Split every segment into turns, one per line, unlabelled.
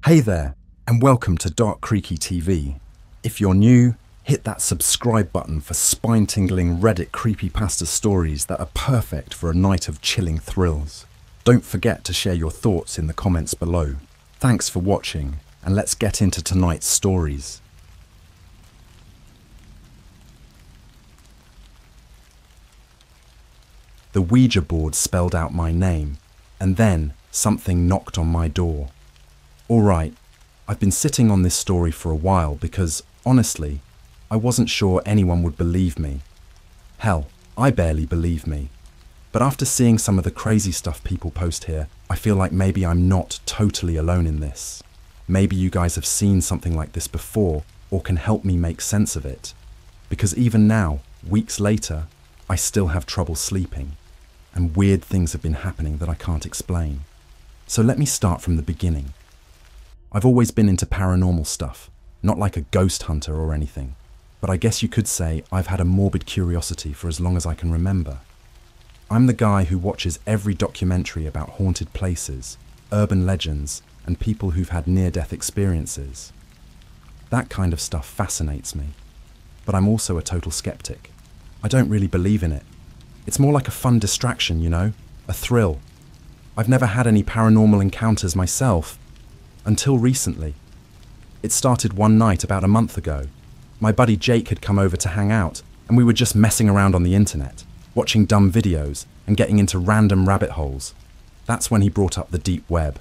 Hey there, and welcome to Dark Creaky TV. If you're new, hit that subscribe button for spine-tingling Reddit creepypasta stories that are perfect for a night of chilling thrills. Don't forget to share your thoughts in the comments below. Thanks for watching, and let's get into tonight's stories. The Ouija board spelled out my name, and then something knocked on my door. Alright, I've been sitting on this story for a while because, honestly, I wasn't sure anyone would believe me. Hell, I barely believe me. But after seeing some of the crazy stuff people post here, I feel like maybe I'm not totally alone in this. Maybe you guys have seen something like this before or can help me make sense of it. Because even now, weeks later, I still have trouble sleeping, and weird things have been happening that I can't explain. So let me start from the beginning. I've always been into paranormal stuff, not like a ghost hunter or anything, but I guess you could say I've had a morbid curiosity for as long as I can remember. I'm the guy who watches every documentary about haunted places, urban legends, and people who've had near-death experiences. That kind of stuff fascinates me, but I'm also a total skeptic. I don't really believe in it. It's more like a fun distraction, you know, a thrill. I've never had any paranormal encounters myself, until recently. It started one night about a month ago. My buddy Jake had come over to hang out, and we were just messing around on the internet, watching dumb videos and getting into random rabbit holes. That's when he brought up the deep web.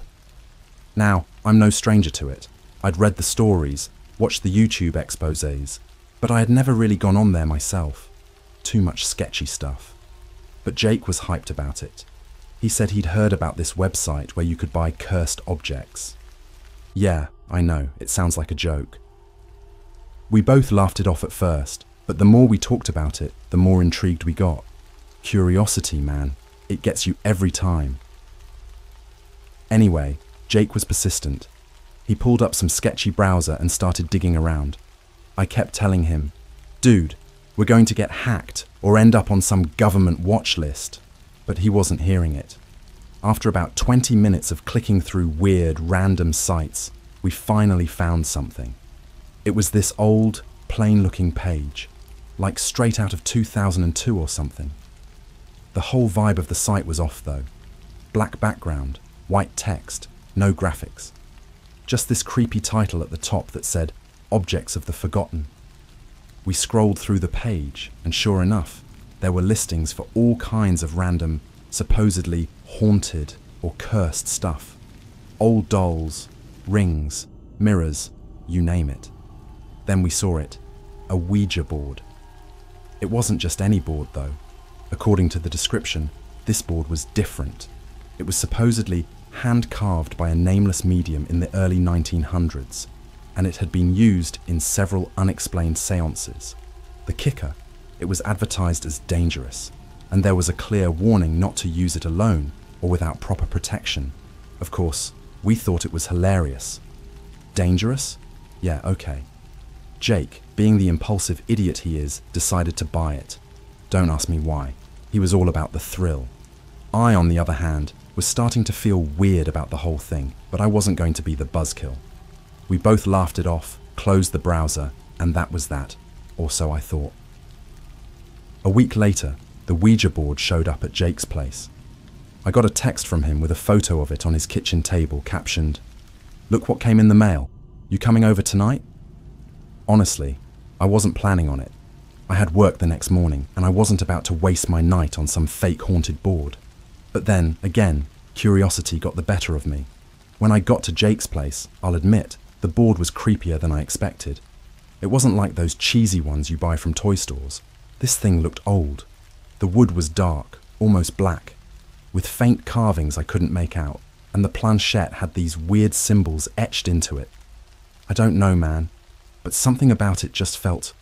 Now, I'm no stranger to it. I'd read the stories, watched the YouTube exposés, but I had never really gone on there myself. Too much sketchy stuff. But Jake was hyped about it. He said he'd heard about this website where you could buy cursed objects. Yeah, I know, it sounds like a joke. We both laughed it off at first, but the more we talked about it, the more intrigued we got. Curiosity, man, it gets you every time. Anyway, Jake was persistent. He pulled up some sketchy browser and started digging around. I kept telling him, dude, we're going to get hacked or end up on some government watch list. But he wasn't hearing it. After about 20 minutes of clicking through weird, random sites, we finally found something. It was this old, plain-looking page, like straight out of 2002 or something. The whole vibe of the site was off though. Black background, white text, no graphics. Just this creepy title at the top that said, Objects of the Forgotten. We scrolled through the page, and sure enough, there were listings for all kinds of random, supposedly haunted or cursed stuff. Old dolls, rings, mirrors, you name it. Then we saw it, a Ouija board. It wasn't just any board though. According to the description, this board was different. It was supposedly hand-carved by a nameless medium in the early 1900s, and it had been used in several unexplained seances. The kicker, it was advertised as dangerous, and there was a clear warning not to use it alone or without proper protection. Of course, we thought it was hilarious. Dangerous? Yeah, okay. Jake, being the impulsive idiot he is, decided to buy it. Don't ask me why. He was all about the thrill. I, on the other hand, was starting to feel weird about the whole thing, but I wasn't going to be the buzzkill. We both laughed it off, closed the browser, and that was that, or so I thought. A week later, the Ouija board showed up at Jake's place. I got a text from him with a photo of it on his kitchen table captioned, "Look what came in the mail. You coming over tonight?" Honestly, I wasn't planning on it. I had work the next morning and I wasn't about to waste my night on some fake haunted board. But then, again, curiosity got the better of me. When I got to Jake's place, I'll admit, the board was creepier than I expected. It wasn't like those cheesy ones you buy from toy stores. This thing looked old. The wood was dark, almost black, with faint carvings I couldn't make out, and the planchette had these weird symbols etched into it. I don't know, man, but something about it just felt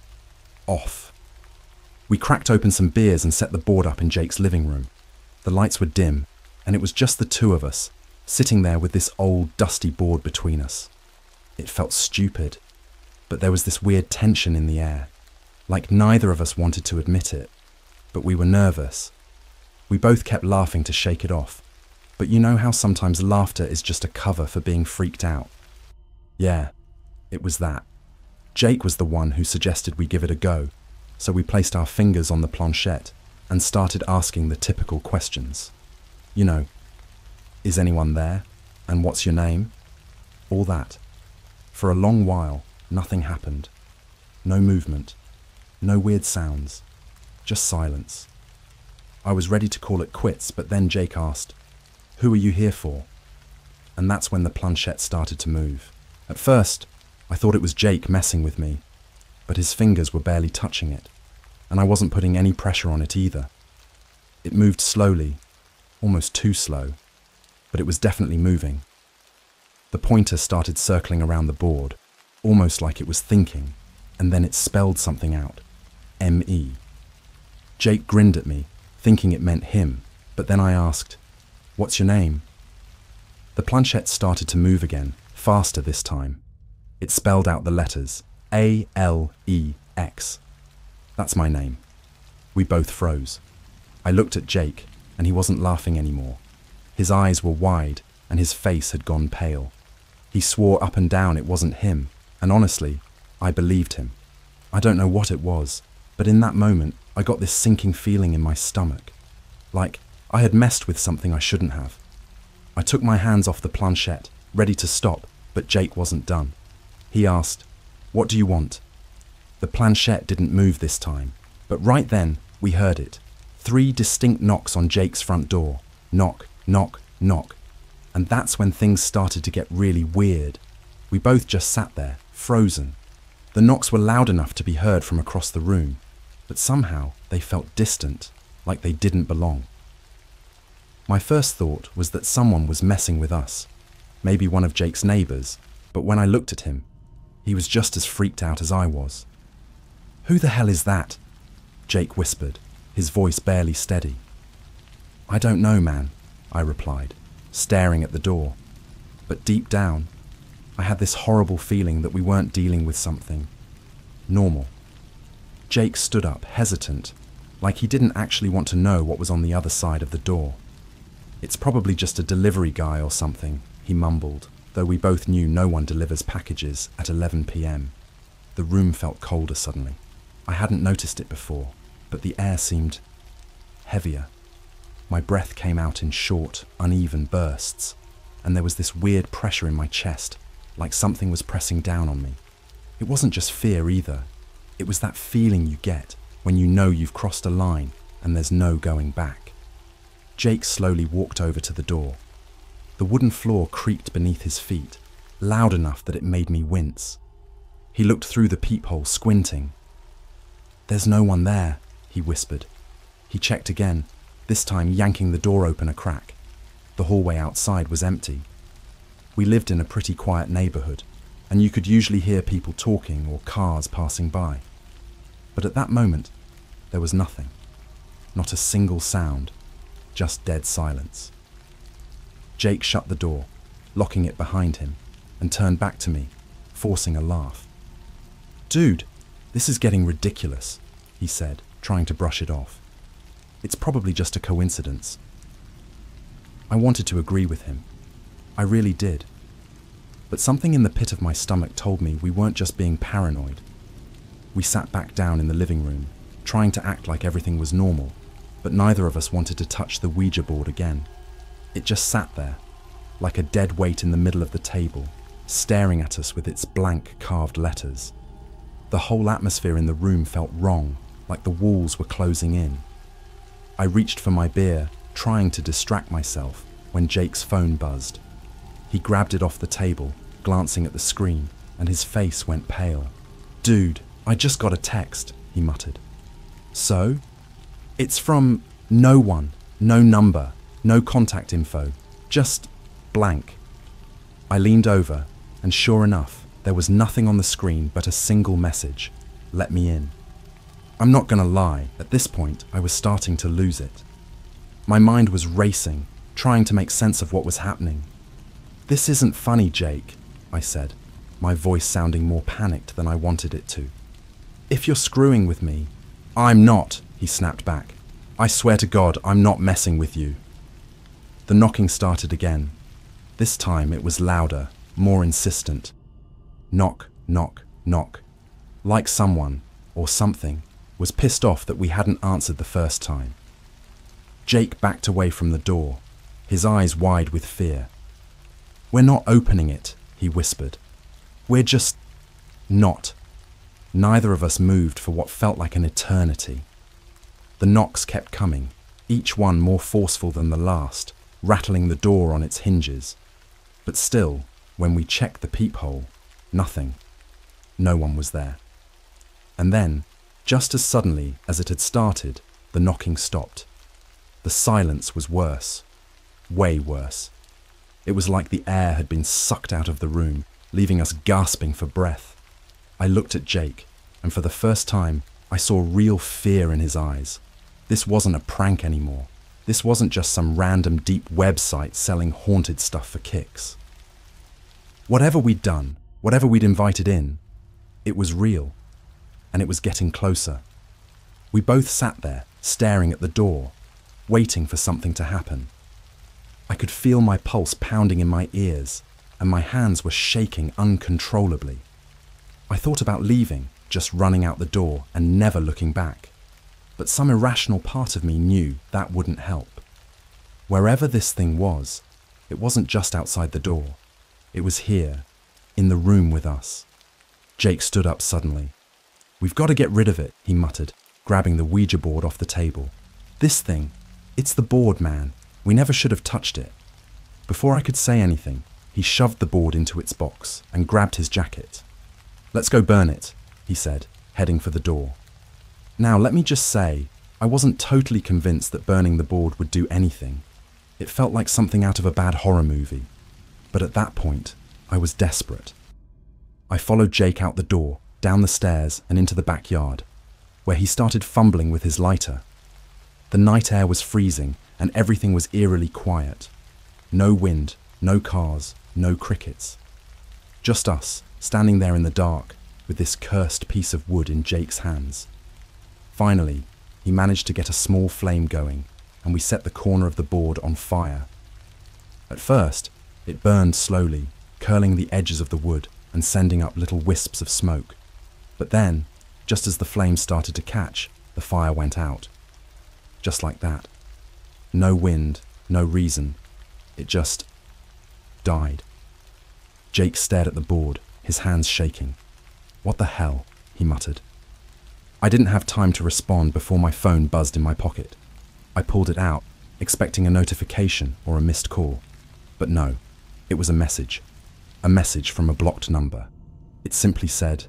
off. We cracked open some beers and set the board up in Jake's living room. The lights were dim, and it was just the two of us, sitting there with this old, dusty board between us. It felt stupid, but there was this weird tension in the air, like neither of us wanted to admit it, but we were nervous. We both kept laughing to shake it off, but you know how sometimes laughter is just a cover for being freaked out. Yeah, it was that. Jake was the one who suggested we give it a go, so we placed our fingers on the planchette and started asking the typical questions. You know, is anyone there? And what's your name? All that. For a long while, nothing happened. No movement, no weird sounds, just silence. I was ready to call it quits, but then Jake asked, "Who are you here for?" And that's when the planchette started to move. At first, I thought it was Jake messing with me, but his fingers were barely touching it, and I wasn't putting any pressure on it either. It moved slowly, almost too slow, but it was definitely moving. The pointer started circling around the board, almost like it was thinking, and then it spelled something out. M-E. Jake grinned at me, thinking it meant him, but then I asked, "What's your name?" The planchette started to move again, faster this time. It spelled out the letters, A-L-E-X. That's my name. We both froze. I looked at Jake, and he wasn't laughing anymore. His eyes were wide, and his face had gone pale. He swore up and down it wasn't him, and honestly, I believed him. I don't know what it was, but in that moment, I got this sinking feeling in my stomach. Like I had messed with something I shouldn't have. I took my hands off the planchette, ready to stop, but Jake wasn't done. He asked, "What do you want?" The planchette didn't move this time, but right then, we heard it. 3 distinct knocks on Jake's front door. Knock, knock, knock. And that's when things started to get really weird. We both just sat there, frozen. The knocks were loud enough to be heard from across the room, but somehow they felt distant, like they didn't belong. My first thought was that someone was messing with us, maybe one of Jake's neighbors, but when I looked at him, he was just as freaked out as I was. "Who the hell is that?" Jake whispered, his voice barely steady. "I don't know, man," I replied, staring at the door. But deep down, I had this horrible feeling that we weren't dealing with something normal. Jake stood up, hesitant, like he didn't actually want to know what was on the other side of the door. "It's probably just a delivery guy or something," he mumbled, though we both knew no one delivers packages at 11 p.m. The room felt colder suddenly. I hadn't noticed it before, but the air seemed heavier. My breath came out in short, uneven bursts, and there was this weird pressure in my chest, like something was pressing down on me. It wasn't just fear either. It was that feeling you get when you know you've crossed a line and there's no going back. Jake slowly walked over to the door. The wooden floor creaked beneath his feet, loud enough that it made me wince. He looked through the peephole, squinting. "There's no one there," he whispered. He checked again, this time yanking the door open a crack. The hallway outside was empty. We lived in a pretty quiet neighborhood, and you could usually hear people talking or cars passing by. But at that moment, there was nothing. Not a single sound, just dead silence. Jake shut the door, locking it behind him, and turned back to me, forcing a laugh. "Dude, this is getting ridiculous," he said, trying to brush it off. "It's probably just a coincidence." I wanted to agree with him. I really did. But something in the pit of my stomach told me we weren't just being paranoid. We sat back down in the living room, trying to act like everything was normal, but neither of us wanted to touch the Ouija board again. It just sat there, like a dead weight in the middle of the table, staring at us with its blank carved letters. The whole atmosphere in the room felt wrong, like the walls were closing in. I reached for my beer, trying to distract myself, when Jake's phone buzzed. He grabbed it off the table, glancing at the screen, and his face went pale. "Dude, I just got a text," he muttered. "So?" "It's from no one, no number, no contact info, just blank." I leaned over, and sure enough, there was nothing on the screen but a single message: "Let me in." I'm not gonna lie, at this point I was starting to lose it. My mind was racing, trying to make sense of what was happening. "This isn't funny, Jake," I said, my voice sounding more panicked than I wanted it to. "If you're screwing with me..." "I'm not," he snapped back. "I swear to God, I'm not messing with you." The knocking started again. This time it was louder, more insistent. Knock, knock, knock. Like someone, or something, was pissed off that we hadn't answered the first time. Jake backed away from the door, his eyes wide with fear. "We're not opening it," he whispered. "We're just not." Neither of us moved for what felt like an eternity. The knocks kept coming, each one more forceful than the last, rattling the door on its hinges. But still, when we checked the peephole, nothing. No one was there. And then, just as suddenly as it had started, the knocking stopped. The silence was worse. Way worse. It was like the air had been sucked out of the room, leaving us gasping for breath. I looked at Jake, and for the first time, I saw real fear in his eyes. This wasn't a prank anymore. This wasn't just some random deep website selling haunted stuff for kicks. Whatever we'd done, whatever we'd invited in, it was real, and it was getting closer. We both sat there, staring at the door, waiting for something to happen. I could feel my pulse pounding in my ears, and my hands were shaking uncontrollably. I thought about leaving, just running out the door and never looking back. But some irrational part of me knew that wouldn't help. Wherever this thing was, it wasn't just outside the door. It was here, in the room with us. Jake stood up suddenly. "We've got to get rid of it," he muttered, grabbing the Ouija board off the table. "This thing, it's the board, man. We never should have touched it." Before I could say anything, he shoved the board into its box and grabbed his jacket. "Let's go burn it," he said, heading for the door. Now, let me just say, I wasn't totally convinced that burning the board would do anything. It felt like something out of a bad horror movie. But at that point, I was desperate. I followed Jake out the door, down the stairs and into the backyard, where he started fumbling with his lighter. The night air was freezing and everything was eerily quiet. No wind, no cars, no crickets. Just us, standing there in the dark, with this cursed piece of wood in Jake's hands. Finally, he managed to get a small flame going, and we set the corner of the board on fire. At first, it burned slowly, curling the edges of the wood and sending up little wisps of smoke. But then, just as the flame started to catch, the fire went out. Just like that. No wind, no reason. It just died. Jake stared at the board, his hands shaking. "What the hell?" he muttered. I didn't have time to respond before my phone buzzed in my pocket. I pulled it out, expecting a notification or a missed call. But no, it was a message. A message from a blocked number. It simply said,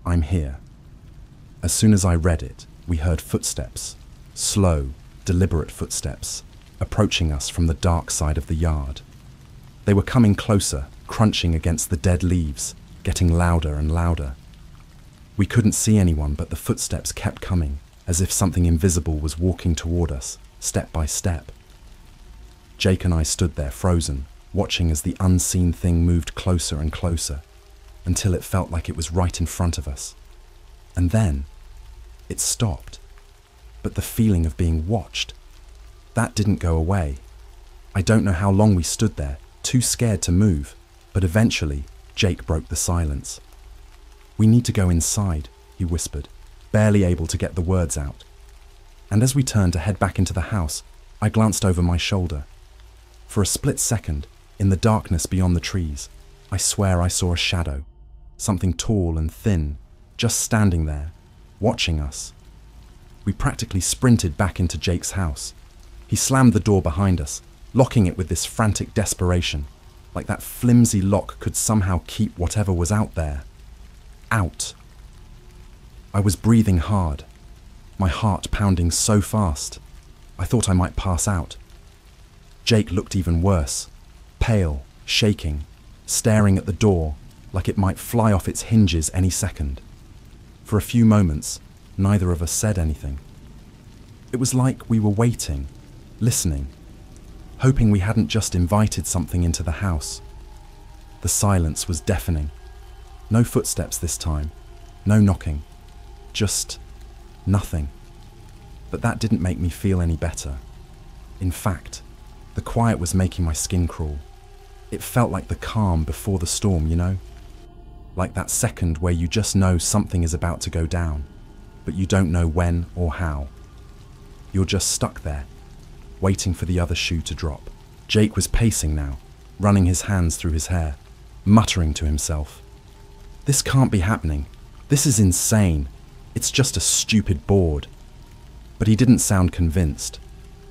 "I'm here." As soon as I read it, we heard footsteps. Slow, deliberate footsteps, approaching us from the dark side of the yard. They were coming closer, crunching against the dead leaves, getting louder and louder. We couldn't see anyone, but the footsteps kept coming, as if something invisible was walking toward us, step by step. Jake and I stood there frozen, watching as the unseen thing moved closer and closer, until it felt like it was right in front of us. And then, it stopped. But the feeling of being watched, that didn't go away. I don't know how long we stood there, too scared to move, but eventually, Jake broke the silence. "We need to go inside," he whispered, barely able to get the words out. And as we turned to head back into the house, I glanced over my shoulder. For a split second, in the darkness beyond the trees, I swear I saw a shadow, something tall and thin, just standing there, watching us. We practically sprinted back into Jake's house. He slammed the door behind us, locking it with this frantic desperation, like that flimsy lock could somehow keep whatever was out there out. I was breathing hard, my heart pounding so fast, I thought I might pass out. Jake looked even worse, pale, shaking, staring at the door like it might fly off its hinges any second. For a few moments, neither of us said anything. It was like we were waiting, listening, hoping we hadn't just invited something into the house. The silence was deafening. No footsteps this time, no knocking, just nothing. But that didn't make me feel any better. In fact, the quiet was making my skin crawl. It felt like the calm before the storm, you know? like that second where you just know something is about to go down, but you don't know when or how. You're just stuck there, waiting for the other shoe to drop. Jake was pacing now, running his hands through his hair, muttering to himself. This can't be happening. This is insane. It's just a stupid board. But he didn't sound convinced.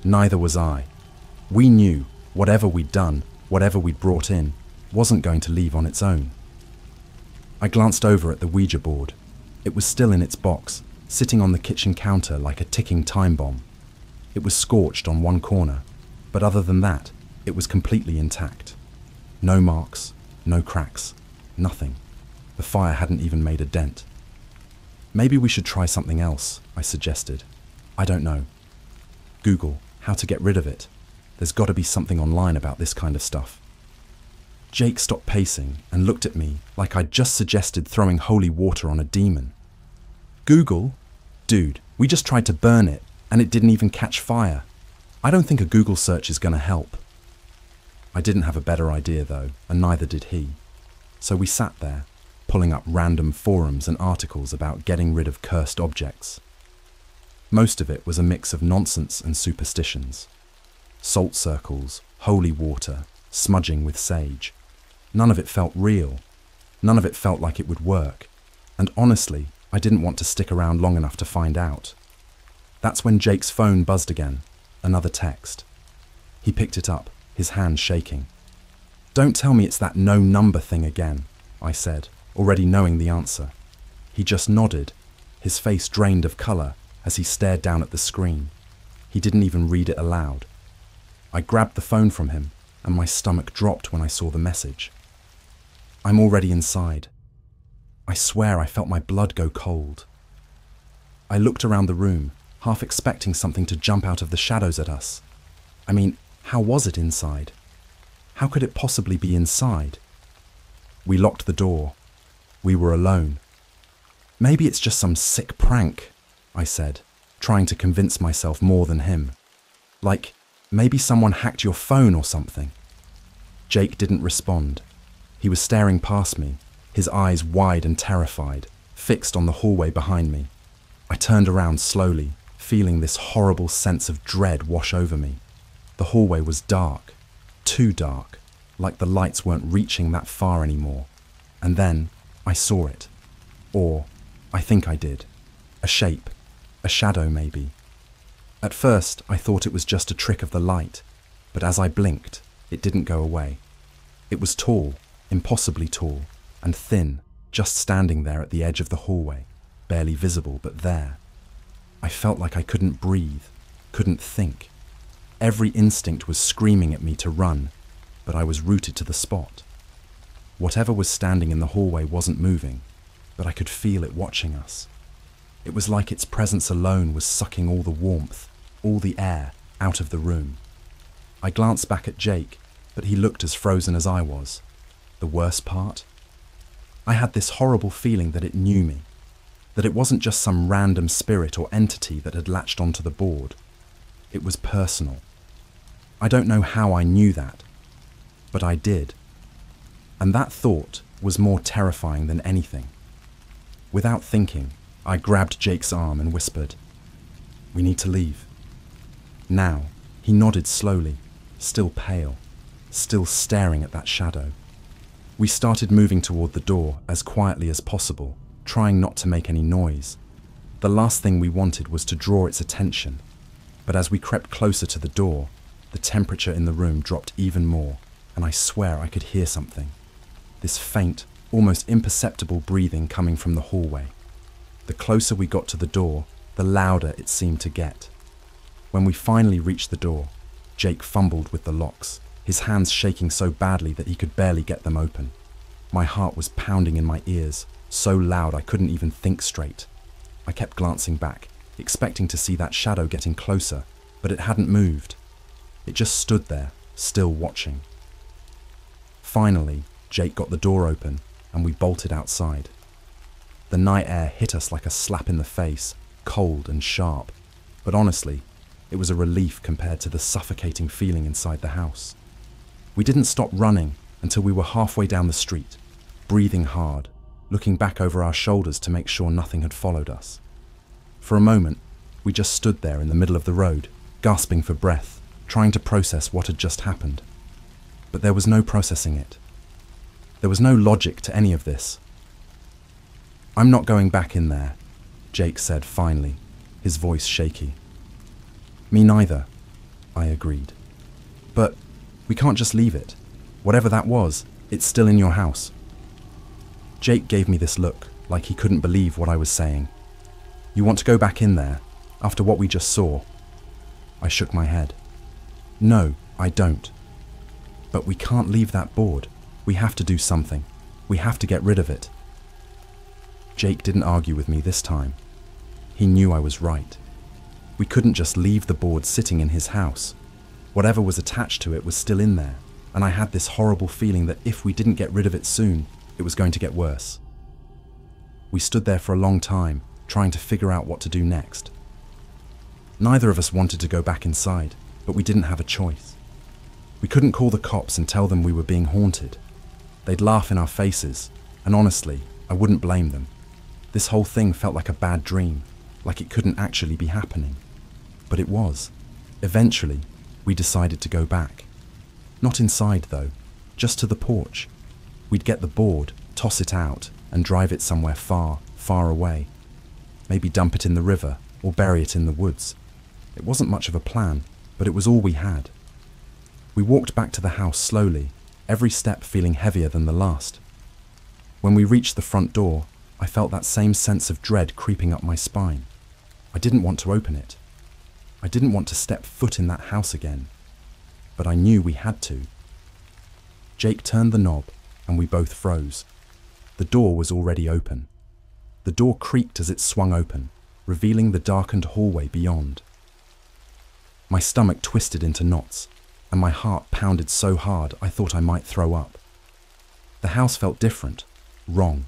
Neither was I. We knew whatever we'd done, whatever we'd brought in, wasn't going to leave on its own. I glanced over at the Ouija board. It was still in its box, sitting on the kitchen counter like a ticking time bomb. It was scorched on one corner, but other than that, it was completely intact. No marks, no cracks, nothing. The fire hadn't even made a dent. Maybe we should try something else, I suggested. I don't know. Google how to get rid of it. There's got to be something online about this kind of stuff. Jake stopped pacing and looked at me like I'd just suggested throwing holy water on a demon. Google? Dude, we just tried to burn it and it didn't even catch fire. I don't think a Google search is going to help. I didn't have a better idea though, and neither did he. So we sat there, pulling up random forums and articles about getting rid of cursed objects. Most of it was a mix of nonsense and superstitions. Salt circles, holy water, smudging with sage. None of it felt real. None of it felt like it would work. And honestly, I didn't want to stick around long enough to find out. That's when Jake's phone buzzed again. Another text. He picked it up, his hand shaking. Don't tell me it's that no number thing again, I said, already knowing the answer. He just nodded, his face drained of colour as he stared down at the screen. He didn't even read it aloud. I grabbed the phone from him, and my stomach dropped when I saw the message. I'm already inside. I swear I felt my blood go cold. I looked around the room, half expecting something to jump out of the shadows at us. I mean, how was it inside? How could it possibly be inside? We locked the door. We were alone. Maybe it's just some sick prank, I said, trying to convince myself more than him. Like, maybe someone hacked your phone or something. Jake didn't respond. He was staring past me, his eyes wide and terrified, fixed on the hallway behind me. I turned around slowly, feeling this horrible sense of dread wash over me. The hallway was dark, too dark, like the lights weren't reaching that far anymore. And then I saw it. Or I think I did. A shape, a shadow maybe. At first, I thought it was just a trick of the light, but as I blinked, it didn't go away. It was tall, impossibly tall, and thin, just standing there at the edge of the hallway, barely visible, but there. I felt like I couldn't breathe, couldn't think. Every instinct was screaming at me to run, but I was rooted to the spot. Whatever was standing in the hallway wasn't moving, but I could feel it watching us. It was like its presence alone was sucking all the warmth, all the air, out of the room. I glanced back at Jake, but he looked as frozen as I was. The worst part? I had this horrible feeling that it knew me, that it wasn't just some random spirit or entity that had latched onto the board. It was personal. I don't know how I knew that, but I did. And that thought was more terrifying than anything. Without thinking, I grabbed Jake's arm and whispered, "We need to leave." Now, he nodded slowly, still pale, still staring at that shadow. We started moving toward the door as quietly as possible, trying not to make any noise. The last thing we wanted was to draw its attention, but as we crept closer to the door, the temperature in the room dropped even more, and I swear I could hear something. This faint, almost imperceptible breathing coming from the hallway. The closer we got to the door, the louder it seemed to get. When we finally reached the door, Jake fumbled with the locks, his hands shaking so badly that he could barely get them open. My heart was pounding in my ears, so loud I couldn't even think straight. I kept glancing back, expecting to see that shadow getting closer, but it hadn't moved. It just stood there, still watching. Finally, Jake got the door open, and we bolted outside. The night air hit us like a slap in the face, cold and sharp, but honestly, it was a relief compared to the suffocating feeling inside the house. We didn't stop running until we were halfway down the street, breathing hard, looking back over our shoulders to make sure nothing had followed us. For a moment, we just stood there in the middle of the road, gasping for breath, trying to process what had just happened. But there was no processing it. There was no logic to any of this. "I'm not going back in there," Jake said finally, his voice shaky. "Me neither," I agreed. "But we can't just leave it. Whatever that was, it's still in your house." Jake gave me this look, like he couldn't believe what I was saying. "You want to go back in there, after what we just saw?" I shook my head. "No, I don't. But we can't leave that board. We have to do something. We have to get rid of it." Jake didn't argue with me this time. He knew I was right. We couldn't just leave the board sitting in his house. Whatever was attached to it was still in there, and I had this horrible feeling that if we didn't get rid of it soon, it was going to get worse. We stood there for a long time, trying to figure out what to do next. Neither of us wanted to go back inside, but we didn't have a choice. We couldn't call the cops and tell them we were being haunted. They'd laugh in our faces, and honestly, I wouldn't blame them. This whole thing felt like a bad dream, like it couldn't actually be happening. But it was. Eventually, we decided to go back. Not inside though, just to the porch. We'd get the board, toss it out, and drive it somewhere far, far away. Maybe dump it in the river, or bury it in the woods. It wasn't much of a plan, but it was all we had. We walked back to the house slowly, every step feeling heavier than the last. When we reached the front door, I felt that same sense of dread creeping up my spine. I didn't want to open it. I didn't want to step foot in that house again. But I knew we had to. Jake turned the knob, and we both froze. The door was already open. The door creaked as it swung open, revealing the darkened hallway beyond. My stomach twisted into knots, and my heart pounded so hard I thought I might throw up. The house felt different, wrong.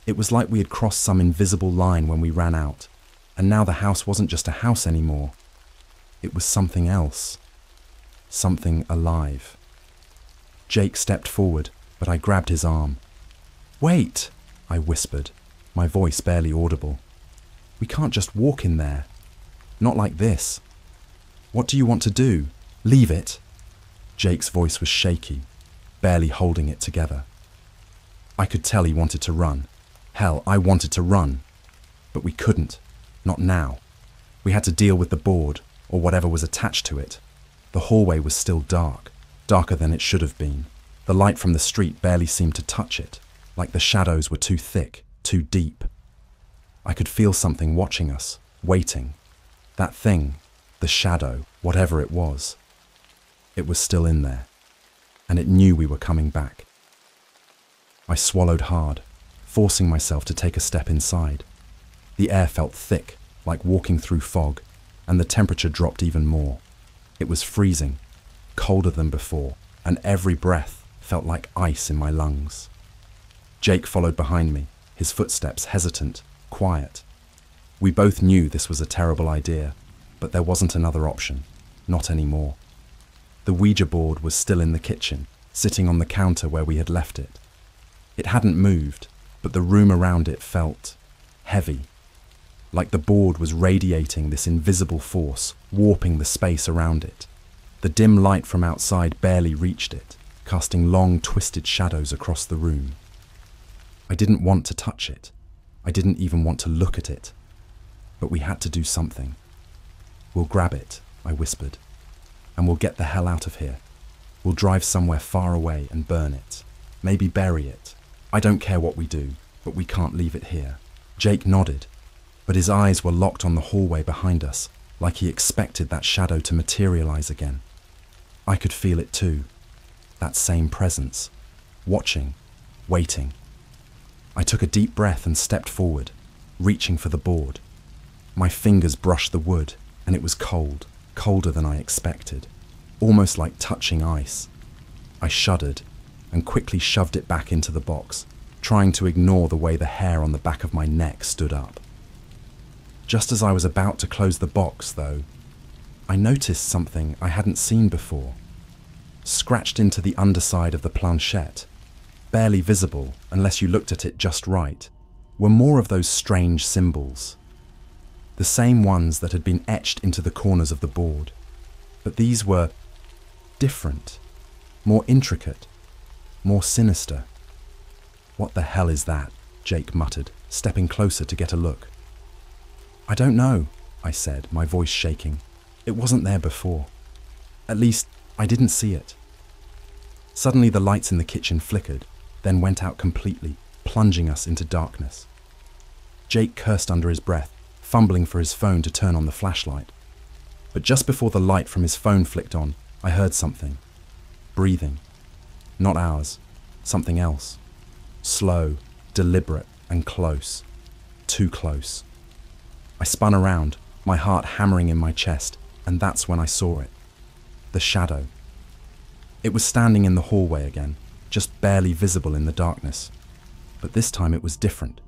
It was like we had crossed some invisible line when we ran out, and now the house wasn't just a house anymore. It was something else. Something alive. Jake stepped forward, but I grabbed his arm. "Wait," I whispered, my voice barely audible. "We can't just walk in there. Not like this. What do you want to do? Leave it." Jake's voice was shaky, barely holding it together. I could tell he wanted to run. Hell, I wanted to run. But we couldn't. Not now. We had to deal with the board, or whatever was attached to it. The hallway was still dark, darker than it should have been. The light from the street barely seemed to touch it, like the shadows were too thick, too deep. I could feel something watching us, waiting. That thing, the shadow, whatever it was. It was still in there, and it knew we were coming back. I swallowed hard, forcing myself to take a step inside. The air felt thick, like walking through fog, and the temperature dropped even more. It was freezing, colder than before, and every breath felt like ice in my lungs. Jake followed behind me, his footsteps hesitant, quiet. We both knew this was a terrible idea, but there wasn't another option, not anymore. The Ouija board was still in the kitchen, sitting on the counter where we had left it. It hadn't moved, but the room around it felt heavy, like the board was radiating this invisible force, warping the space around it. The dim light from outside barely reached it, casting long, twisted shadows across the room. I didn't want to touch it. I didn't even want to look at it. But we had to do something. "We'll grab it," I whispered, "and we'll get the hell out of here. We'll drive somewhere far away and burn it. Maybe bury it. I don't care what we do, but we can't leave it here." Jake nodded, but his eyes were locked on the hallway behind us, like he expected that shadow to materialize again. I could feel it too, that same presence, watching, waiting. I took a deep breath and stepped forward, reaching for the board. My fingers brushed the wood, and it was cold, colder than I expected, almost like touching ice. I shuddered and quickly shoved it back into the box, trying to ignore the way the hair on the back of my neck stood up. Just as I was about to close the box, though, I noticed something I hadn't seen before. Scratched into the underside of the planchette, barely visible unless you looked at it just right, were more of those strange symbols. The same ones that had been etched into the corners of the board. But these were different, more intricate, more sinister. "What the hell is that?" Jake muttered, stepping closer to get a look. "I don't know," I said, my voice shaking. "It wasn't there before. At least, I didn't see it." Suddenly the lights in the kitchen flickered, then went out completely, plunging us into darkness. Jake cursed under his breath, fumbling for his phone to turn on the flashlight. But just before the light from his phone flicked on, I heard something. Breathing. Not ours. Something else. Slow, deliberate, and close. Too close. I spun around, my heart hammering in my chest, and that's when I saw it. The shadow. It was standing in the hallway again, just barely visible in the darkness. But this time it was different.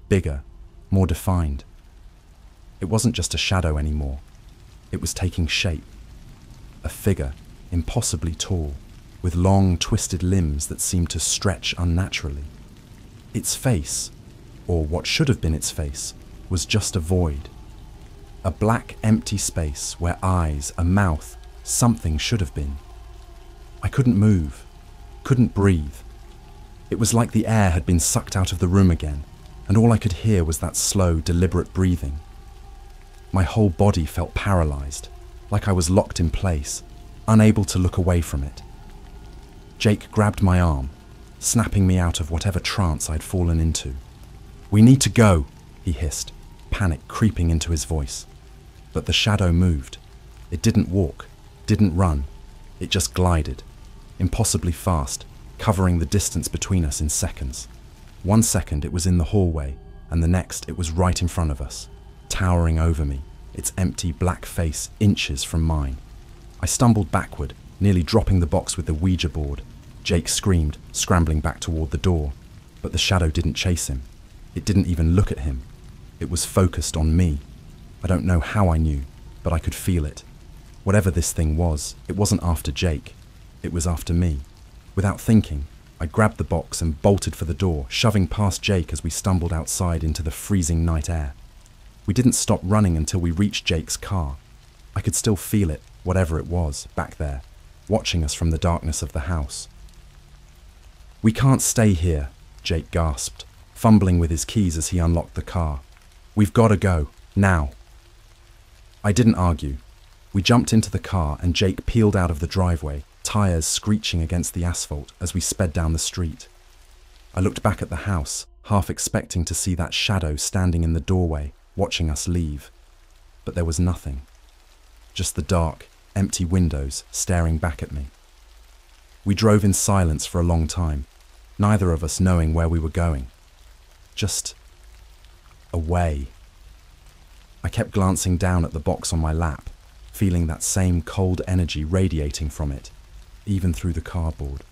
Bigger, more defined. It wasn't just a shadow anymore. It was taking shape. A figure, impossibly tall, with long, twisted limbs that seemed to stretch unnaturally. Its face, or what should have been its face, was just a void. A black, empty space where eyes, a mouth, something should have been. I couldn't move, couldn't breathe. It was like the air had been sucked out of the room again, and all I could hear was that slow, deliberate breathing. My whole body felt paralyzed, like I was locked in place, unable to look away from it. Jake grabbed my arm, snapping me out of whatever trance I'd fallen into. "We need to go," he hissed, panic creeping into his voice. But the shadow moved. It didn't walk, didn't run. It just glided, impossibly fast, covering the distance between us in seconds. 1 second it was in the hallway, and the next it was right in front of us, towering over me, its empty black face inches from mine. I stumbled backward, nearly dropping the box with the Ouija board. Jake screamed, scrambling back toward the door, but the shadow didn't chase him. It didn't even look at him. It was focused on me. I don't know how I knew, but I could feel it. Whatever this thing was, it wasn't after Jake. It was after me. Without thinking, I grabbed the box and bolted for the door, shoving past Jake as we stumbled outside into the freezing night air. We didn't stop running until we reached Jake's car. I could still feel it, whatever it was, back there, watching us from the darkness of the house. "We can't stay here," Jake gasped, fumbling with his keys as he unlocked the car. "We've got to go, now." I didn't argue. We jumped into the car and Jake peeled out of the driveway, tires screeching against the asphalt as we sped down the street. I looked back at the house, half expecting to see that shadow standing in the doorway, watching us leave. But there was nothing. Just the dark, empty windows staring back at me. We drove in silence for a long time, neither of us knowing where we were going. Just away. I kept glancing down at the box on my lap, feeling that same cold energy radiating from it, even through the cardboard.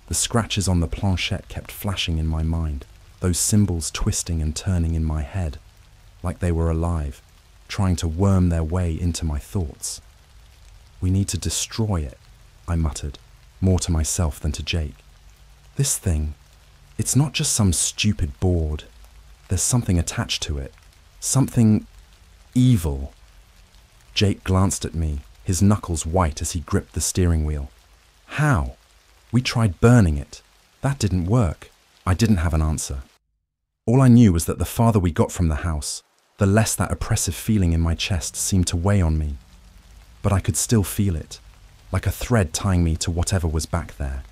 The scratches on the planchette kept flashing in my mind, those symbols twisting and turning in my head, like they were alive, trying to worm their way into my thoughts. "We need to destroy it," I muttered, more to myself than to Jake. "This thing, it's not just some stupid board. There's something attached to it. Something evil." Jake glanced at me, his knuckles white as he gripped the steering wheel. "How? We tried burning it. That didn't work." I didn't have an answer. All I knew was that the farther we got from the house, the less that oppressive feeling in my chest seemed to weigh on me. But I could still feel it, like a thread tying me to whatever was back there.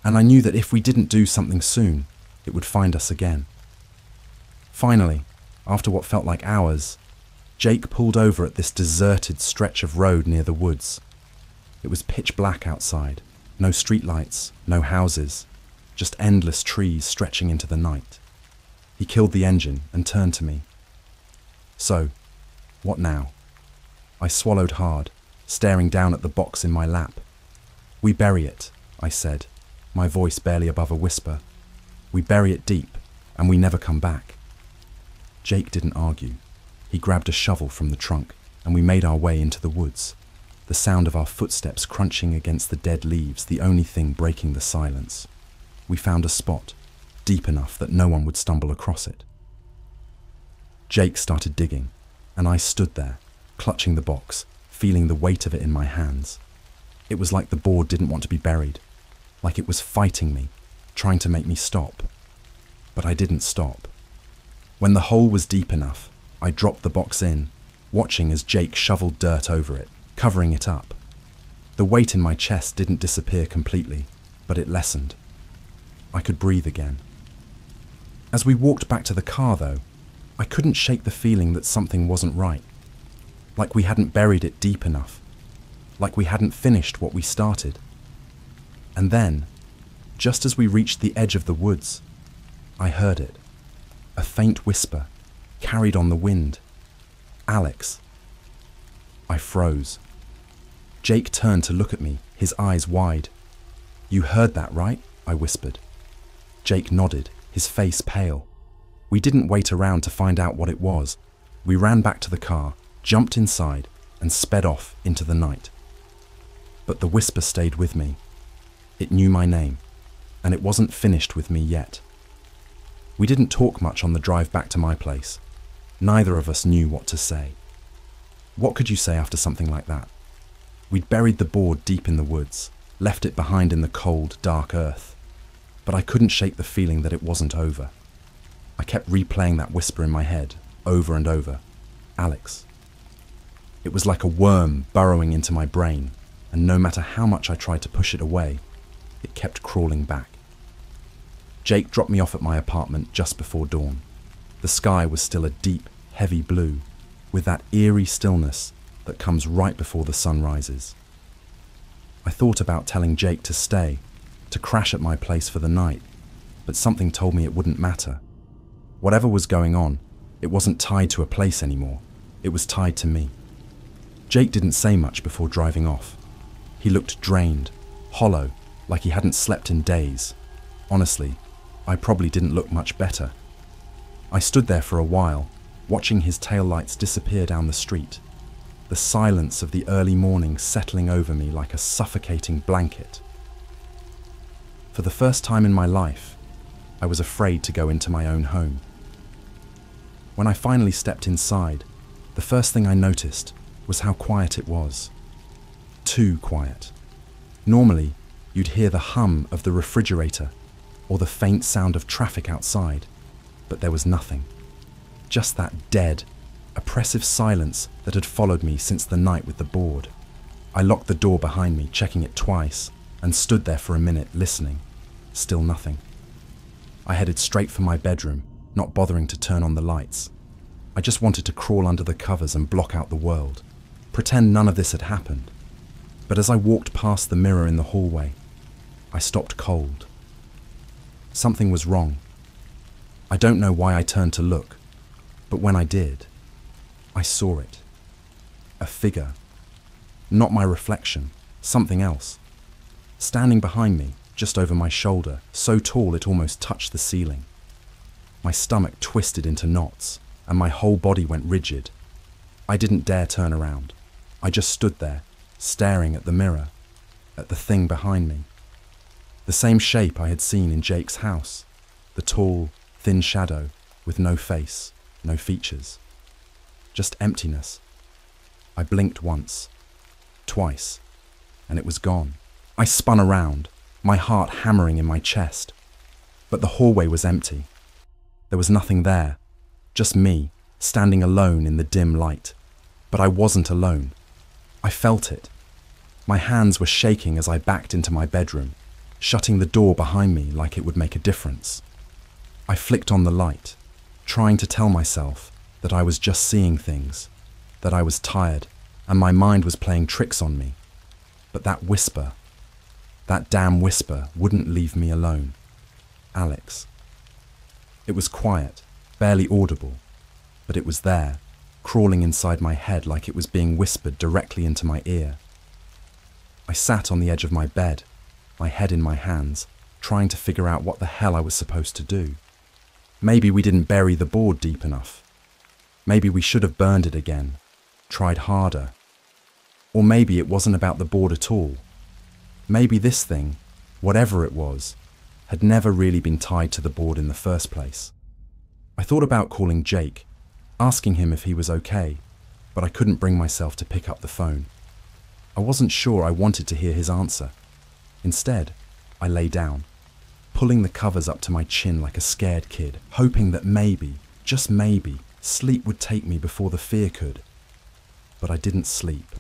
And I knew that if we didn't do something soon, it would find us again. Finally, after what felt like hours, Jake pulled over at this deserted stretch of road near the woods. It was pitch black outside, no streetlights, no houses, just endless trees stretching into the night. He killed the engine and turned to me. "So, what now?" I swallowed hard, staring down at the box in my lap. "We bury it," I said, my voice barely above a whisper. "We bury it deep, and we never come back." Jake didn't argue. He grabbed a shovel from the trunk, and we made our way into the woods, the sound of our footsteps crunching against the dead leaves the only thing breaking the silence. we found a spot, deep enough that no one would stumble across it. Jake started digging, and I stood there, clutching the box, feeling the weight of it in my hands. It was like the board didn't want to be buried, like it was fighting me, trying to make me stop. But I didn't stop. When the hole was deep enough, I dropped the box in, watching as Jake shoveled dirt over it, covering it up. The weight in my chest didn't disappear completely, but it lessened. I could breathe again. As we walked back to the car, though, I couldn't shake the feeling that something wasn't right. Like we hadn't buried it deep enough. Like we hadn't finished what we started. And then, just as we reached the edge of the woods, I heard it. A faint whisper, carried on the wind. "Alex." I froze. Jake turned to look at me, his eyes wide. "You heard that, right?" I whispered. Jake nodded, his face pale. We didn't wait around to find out what it was. We ran back to the car, jumped inside, and sped off into the night. But the whisper stayed with me. It knew my name, and it wasn't finished with me yet. We didn't talk much on the drive back to my place. Neither of us knew what to say. What could you say after something like that? We'd buried the board deep in the woods, left it behind in the cold, dark earth. But I couldn't shake the feeling that it wasn't over. I kept replaying that whisper in my head, over and over. "Alex." It was like a worm burrowing into my brain, and no matter how much I tried to push it away, it kept crawling back. Jake dropped me off at my apartment just before dawn. The sky was still a deep, heavy blue, with that eerie stillness that comes right before the sun rises. I thought about telling Jake to stay, to crash at my place for the night, but something told me it wouldn't matter. Whatever was going on, it wasn't tied to a place anymore. It was tied to me. Jake didn't say much before driving off. He looked drained, hollow, like he hadn't slept in days. Honestly, I probably didn't look much better. I stood there for a while, watching his taillights disappear down the street, the silence of the early morning settling over me like a suffocating blanket. For the first time in my life, I was afraid to go into my own home. When I finally stepped inside, the first thing I noticed was how quiet it was. Too quiet. Normally, you'd hear the hum of the refrigerator or the faint sound of traffic outside, but there was nothing. Just that dead, oppressive silence that had followed me since the night with the board. I locked the door behind me, checking it twice, and stood there for a minute listening. Still nothing. I headed straight for my bedroom, not bothering to turn on the lights. I just wanted to crawl under the covers and block out the world, pretend none of this had happened. But as I walked past the mirror in the hallway, I stopped cold. Something was wrong. I don't know why I turned to look, but when I did, I saw it. A figure. Not my reflection, something else. Standing behind me, just over my shoulder, so tall it almost touched the ceiling. My stomach twisted into knots, and my whole body went rigid. I didn't dare turn around. I just stood there, staring at the mirror, at the thing behind me. The same shape I had seen in Jake's house, the tall, thin shadow with no face, no features. Just emptiness. I blinked once, twice, and it was gone. I spun around, my heart hammering in my chest. But the hallway was empty. There was nothing there, just me, standing alone in the dim light. But I wasn't alone. I felt it. My hands were shaking as I backed into my bedroom, shutting the door behind me like it would make a difference. I flicked on the light, trying to tell myself that I was just seeing things, that I was tired, and my mind was playing tricks on me. But that whisper, that damn whisper, wouldn't leave me alone. Alex. It was quiet, barely audible, but it was there, crawling inside my head like it was being whispered directly into my ear. I sat on the edge of my bed, my head in my hands, trying to figure out what the hell I was supposed to do. Maybe we didn't bury the board deep enough. Maybe we should have burned it again, tried harder. Or maybe it wasn't about the board at all. Maybe this thing, whatever it was had never really been tied to the board in the first place. I thought about calling Jake, asking him if he was okay, but I couldn't bring myself to pick up the phone. I wasn't sure I wanted to hear his answer. Instead, I lay down, pulling the covers up to my chin like a scared kid, hoping that maybe, just maybe, sleep would take me before the fear could. But I didn't sleep.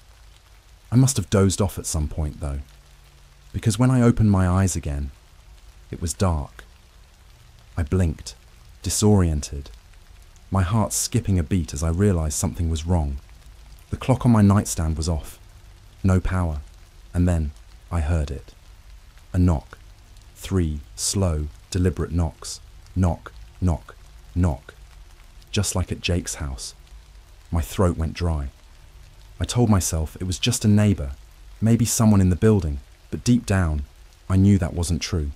I must have dozed off at some point though, because when I opened my eyes again, it was dark. I blinked, disoriented, my heart skipping a beat as I realized something was wrong. The clock on my nightstand was off, no power, and then I heard it. A knock. 3 slow, deliberate knocks. Knock, knock, knock. Just like at Jake's house. My throat went dry. I told myself it was just a neighbour, maybe someone in the building, but deep down, I knew that wasn't true.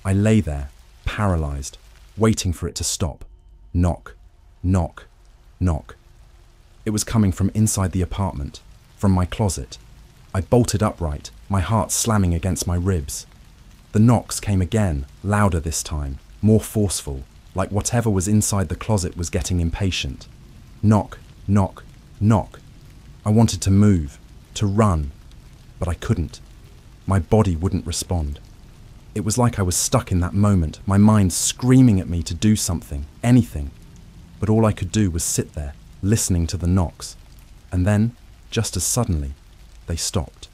I lay there, paralysed, waiting for it to stop. Knock, knock, knock. It was coming from inside the apartment, from my closet. I bolted upright, my heart slamming against my ribs. The knocks came again, louder this time, more forceful, like whatever was inside the closet was getting impatient. Knock, knock, knock. I wanted to move, to run, but I couldn't. My body wouldn't respond. It was like I was stuck in that moment, my mind screaming at me to do something, anything. But all I could do was sit there, listening to the knocks. And then, just as suddenly, they stopped.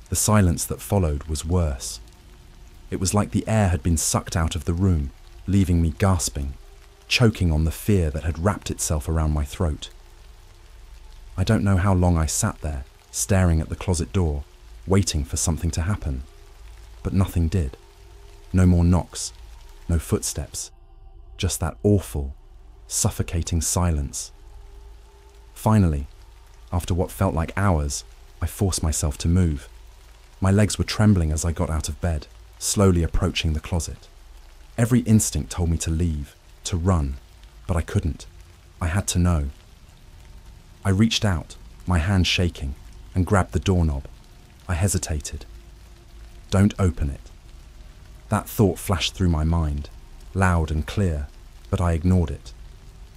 The silence that followed was worse. It was like the air had been sucked out of the room, leaving me gasping, choking on the fear that had wrapped itself around my throat. I don't know how long I sat there, staring at the closet door, waiting for something to happen. But nothing did. No more knocks, no footsteps, just that awful, suffocating silence. Finally, after what felt like hours, I forced myself to move. My legs were trembling as I got out of bed, slowly approaching the closet. Every instinct told me to leave, to run, but I couldn't. I had to know. I reached out, my hand shaking, and grabbed the doorknob. I hesitated. Don't open it. That thought flashed through my mind, loud and clear, but I ignored it.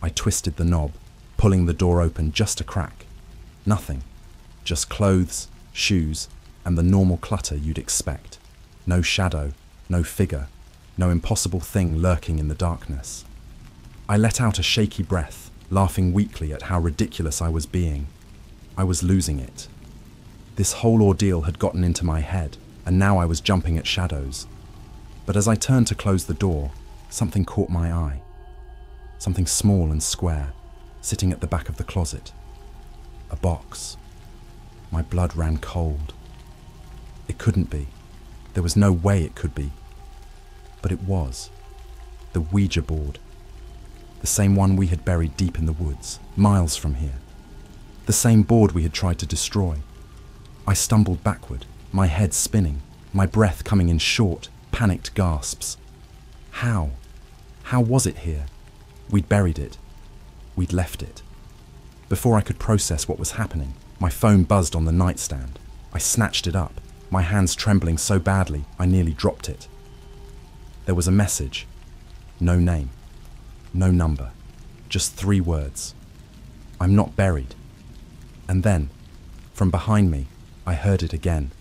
I twisted the knob, pulling the door open just a crack. Nothing. Just clothes, shoes, and the normal clutter you'd expect. No shadow, no figure, no impossible thing lurking in the darkness. I let out a shaky breath, laughing weakly at how ridiculous I was being. I was losing it. This whole ordeal had gotten into my head, and now I was jumping at shadows. But as I turned to close the door, something caught my eye. Something small and square, sitting at the back of the closet. A box. My blood ran cold. It couldn't be. There was no way it could be. But it was. The Ouija board. The same one we had buried deep in the woods, miles from here. The same board we had tried to destroy. I stumbled backward, my head spinning, my breath coming in short, panicked gasps. How? How was it here? We'd buried it. We'd left it. Before I could process what was happening, my phone buzzed on the nightstand. I snatched it up, my hands trembling so badly I nearly dropped it. There was a message. No name. No number. Just 3 words. I'm not buried. And then, from behind me, I heard it again.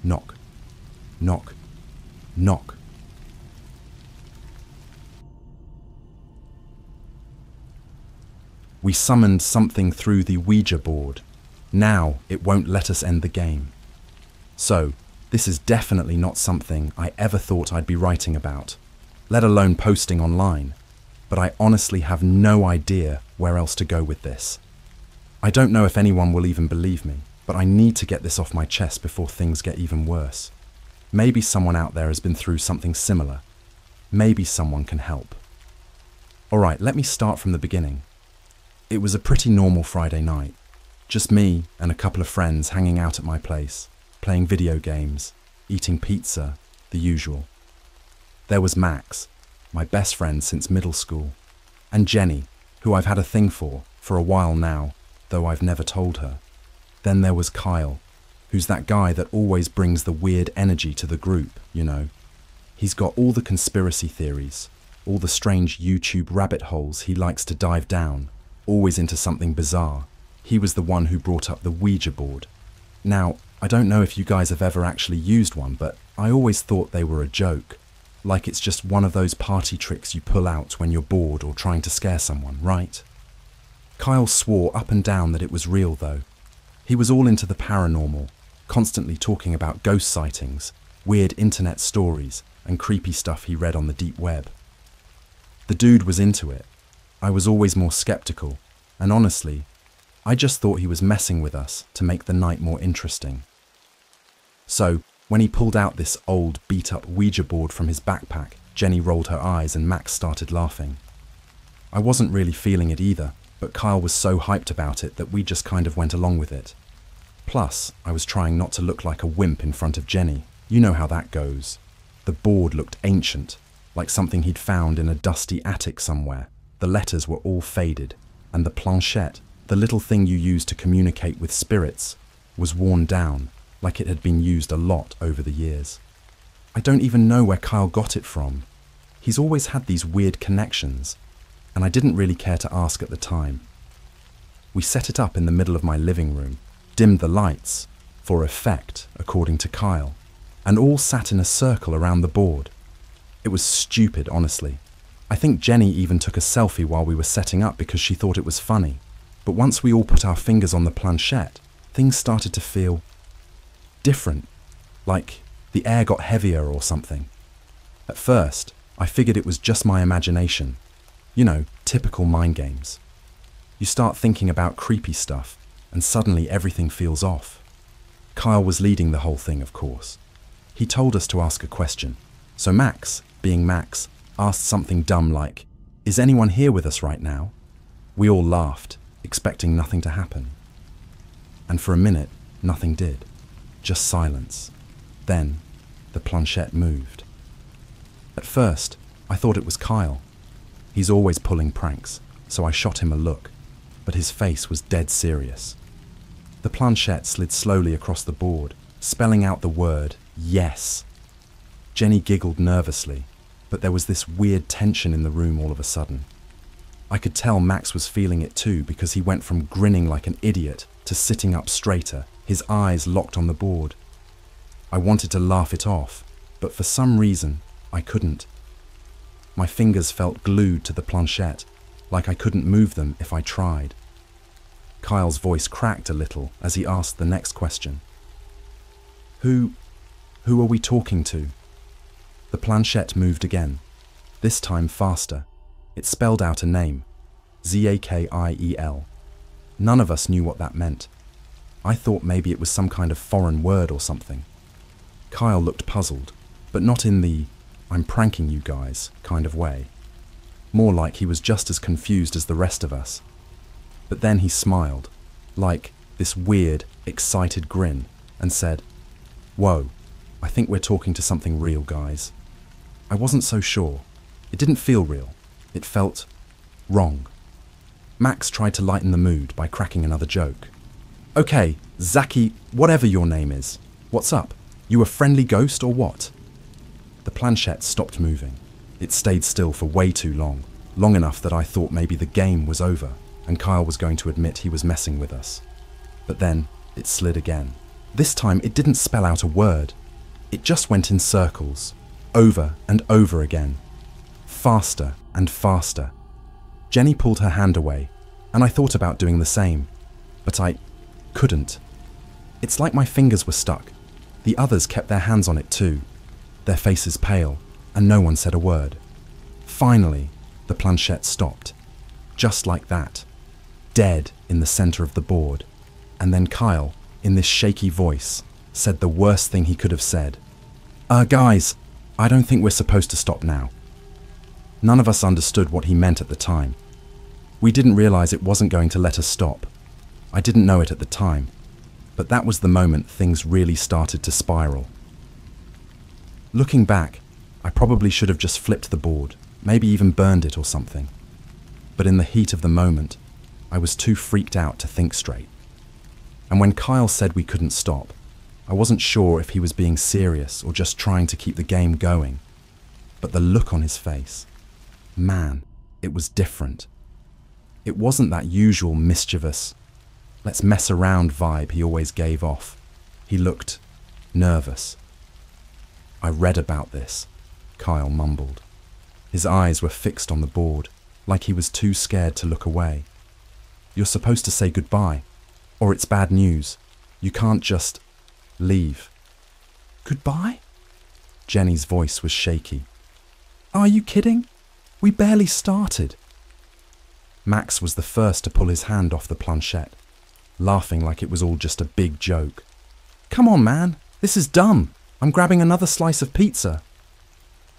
Knock. Knock. Knock. We summoned something through the Ouija board. Now it won't let us end the game. So, this is definitely not something I ever thought I'd be writing about, let alone posting online. But I honestly have no idea where else to go with this. I don't know if anyone will even believe me, but I need to get this off my chest before things get even worse. Maybe someone out there has been through something similar. Maybe someone can help. Alright, let me start from the beginning. It was a pretty normal Friday night. Just me and a couple of friends hanging out at my place, playing video games, eating pizza, the usual. There was Max, my best friend since middle school, and Jenny, who I've had a thing for a while now, though I've never told her. Then there was Kyle, who's that guy that always brings the weird energy to the group, you know. He's got all the conspiracy theories, all the strange YouTube rabbit holes he likes to dive down, always into something bizarre. He was the one who brought up the Ouija board. Now, I don't know if you guys have ever actually used one, but I always thought they were a joke. Like it's just one of those party tricks you pull out when you're bored or trying to scare someone, right? Kyle swore up and down that it was real though. He was all into the paranormal, constantly talking about ghost sightings, weird internet stories, and creepy stuff he read on the deep web. The dude was into it. I was always more skeptical, and honestly, I just thought he was messing with us to make the night more interesting. So, when he pulled out this old, beat-up Ouija board from his backpack, Jenny rolled her eyes and Max started laughing. I wasn't really feeling it either, but Kyle was so hyped about it that we just kind of went along with it. Plus, I was trying not to look like a wimp in front of Jenny. You know how that goes. The board looked ancient, like something he'd found in a dusty attic somewhere. The letters were all faded, and the planchette, the little thing you use to communicate with spirits, was worn down, like it had been used a lot over the years. I don't even know where Kyle got it from. He's always had these weird connections, and I didn't really care to ask at the time. We set it up in the middle of my living room, dimmed the lights, for effect, according to Kyle, and all sat in a circle around the board. It was stupid, honestly. I think Jenny even took a selfie while we were setting up because she thought it was funny. But once we all put our fingers on the planchette, things started to feel different, like the air got heavier or something. At first, I figured it was just my imagination. You know, typical mind games. You start thinking about creepy stuff, and suddenly everything feels off. Kyle was leading the whole thing, of course. He told us to ask a question. So Max, being Max, asked something dumb like, "Is anyone here with us right now?" We all laughed, expecting nothing to happen. And for a minute, nothing did. Just silence. Then, the planchette moved. At first, I thought it was Kyle. He's always pulling pranks, so I shot him a look, but his face was dead serious. The planchette slid slowly across the board, spelling out the word, yes. Jenny giggled nervously, but there was this weird tension in the room all of a sudden. I could tell Max was feeling it too because he went from grinning like an idiot to sitting up straighter, his eyes locked on the board. I wanted to laugh it off, but for some reason, I couldn't. My fingers felt glued to the planchette, like I couldn't move them if I tried. Kyle's voice cracked a little as he asked the next question. Who are we talking to? The planchette moved again, this time faster. It spelled out a name, Zakiel. None of us knew what that meant. I thought maybe it was some kind of foreign word or something. Kyle looked puzzled, but not in the "I'm pranking you guys" kind of way. More like he was just as confused as the rest of us. But then he smiled, like this weird, excited grin, and said, "Whoa, I think we're talking to something real, guys." I wasn't so sure. It didn't feel real. It felt wrong. Max tried to lighten the mood by cracking another joke. "Okay, Zaki, whatever your name is, what's up? You a friendly ghost or what?" The planchette stopped moving. It stayed still for way too long, long enough that I thought maybe the game was over and Kyle was going to admit he was messing with us. But then it slid again. This time it didn't spell out a word. It just went in circles, over and over again. Faster and faster. Jenny pulled her hand away, and I thought about doing the same, but I couldn't. It's like my fingers were stuck. The others kept their hands on it too, their faces pale, and no one said a word. Finally, the planchette stopped. Just like that. Dead in the center of the board. And then Kyle, in this shaky voice, said the worst thing he could have said. Guys, I don't think we're supposed to stop now." None of us understood what he meant at the time. We didn't realize it wasn't going to let us stop. I didn't know it at the time, but that was the moment things really started to spiral. Looking back, I probably should have just flipped the board, maybe even burned it or something. But in the heat of the moment, I was too freaked out to think straight. And when Kyle said we couldn't stop, I wasn't sure if he was being serious or just trying to keep the game going. but the look on his face, man, it was different. It wasn't that usual mischievous, let's mess around vibe he always gave off. He looked nervous. I read about this, Kyle mumbled. His eyes were fixed on the board, like he was too scared to look away. You're supposed to say goodbye, or it's bad news. You can't just leave. Goodbye? Jenny's voice was shaky. Are you kidding? We barely started. Max was the first to pull his hand off the planchette, laughing like it was all just a big joke. Come on, man, this is dumb. I'm grabbing another slice of pizza.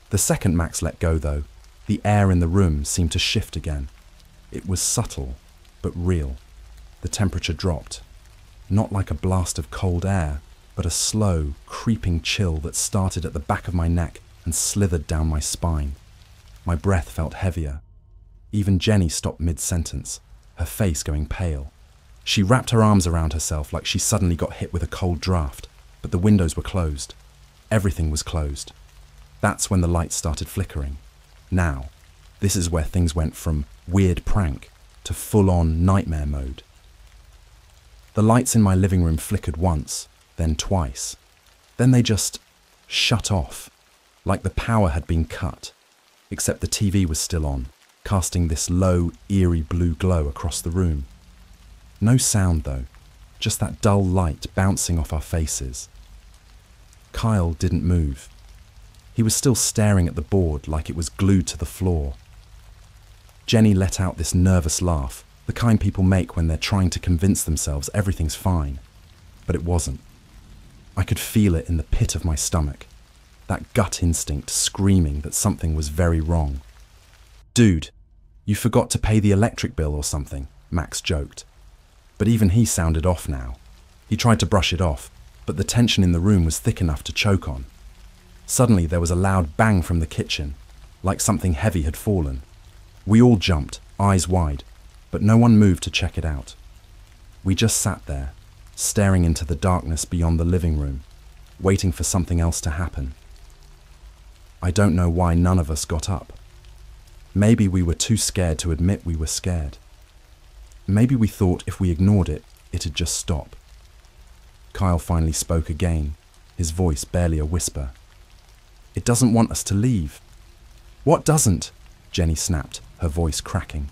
The second Max let go, though, the air in the room seemed to shift again. It was subtle, but real. The temperature dropped. Not like a blast of cold air, but a slow, creeping chill that started at the back of my neck and slithered down my spine. My breath felt heavier. Even Jenny stopped mid-sentence, her face going pale. She wrapped her arms around herself like she suddenly got hit with a cold draft, but the windows were closed. Everything was closed. That's when the lights started flickering. Now, this is where things went from weird prank to full-on nightmare mode. The lights in my living room flickered once, then twice. Then they just shut off, like the power had been cut, except the TV was still on, casting this low, eerie blue glow across the room. No sound though, just that dull light bouncing off our faces. Kyle didn't move. He was still staring at the board like it was glued to the floor. Jenny let out this nervous laugh, the kind people make when they're trying to convince themselves everything's fine. But it wasn't. I could feel it in the pit of my stomach, that gut instinct screaming that something was very wrong. Dude, you forgot to pay the electric bill or something, Max joked. But even he sounded off now. He tried to brush it off, but the tension in the room was thick enough to choke on. Suddenly there was a loud bang from the kitchen, like something heavy had fallen. We all jumped, eyes wide, but no one moved to check it out. We just sat there, staring into the darkness beyond the living room, waiting for something else to happen. I don't know why none of us got up. Maybe we were too scared to admit we were scared. Maybe we thought if we ignored it, it'd just stop. Kyle finally spoke again, his voice barely a whisper. It doesn't want us to leave. What doesn't? Jenny snapped, her voice cracking.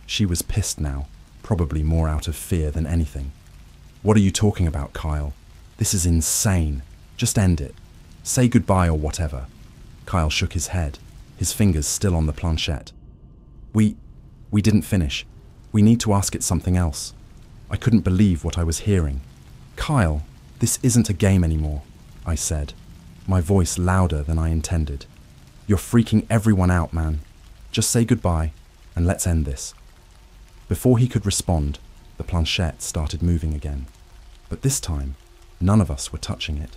She was pissed now, probably more out of fear than anything. What are you talking about, Kyle? This is insane. Just end it. Say goodbye or whatever. Kyle shook his head, his fingers still on the planchette. We didn't finish. We need to ask it something else. I couldn't believe what I was hearing. Kyle, this isn't a game anymore, I said, my voice louder than I intended. You're freaking everyone out, man. Just say goodbye, and let's end this. Before he could respond, the planchette started moving again. But this time, none of us were touching it.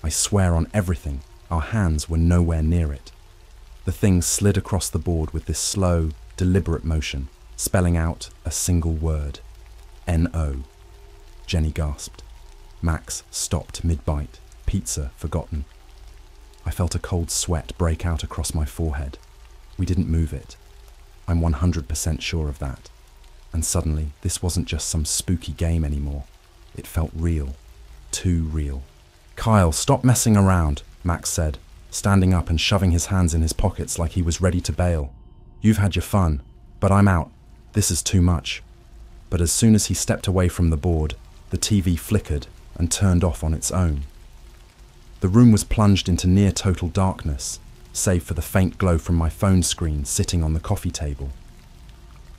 I swear on everything, our hands were nowhere near it. The thing slid across the board with this slow, deliberate motion, spelling out a single word. N-O. Jenny gasped. Max stopped mid-bite, pizza forgotten. I felt a cold sweat break out across my forehead. We didn't move it. I'm 100% sure of that. And suddenly, this wasn't just some spooky game anymore. It felt real. Too real. Kyle, stop messing around, Max said, standing up and shoving his hands in his pockets like he was ready to bail. You've had your fun, but I'm out. This is too much. But as soon as he stepped away from the board, the TV flickered and turned off on its own. The room was plunged into near total darkness, save for the faint glow from my phone screen sitting on the coffee table.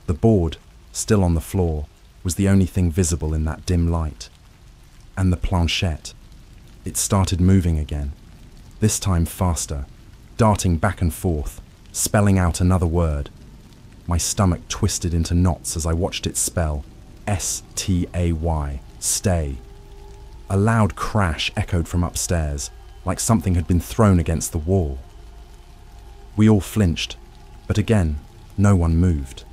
The board, still on the floor, was the only thing visible in that dim light. And the planchette. It started moving again, this time faster, darting back and forth, spelling out another word. My stomach twisted into knots as I watched it spell S-T-A-Y, stay. A loud crash echoed from upstairs, like something had been thrown against the wall. We all flinched, but again, no one moved.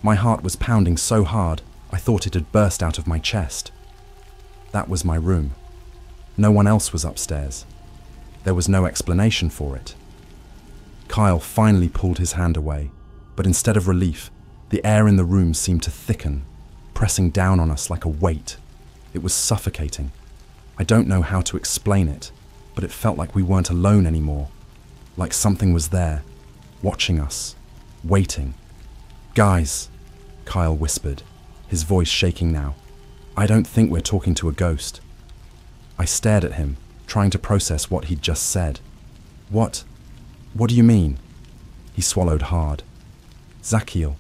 My heart was pounding so hard, I thought it had burst out of my chest. That was my room. No one else was upstairs. There was no explanation for it. Kyle finally pulled his hand away, but instead of relief, the air in the room seemed to thicken, pressing down on us like a weight. It was suffocating. I don't know how to explain it, but it felt like we weren't alone anymore, like something was there, watching us, waiting. "Guys," Kyle whispered, his voice shaking now. "I don't think we're talking to a ghost." I stared at him, trying to process what he'd just said. What do you mean?" He swallowed hard. "Zakiel,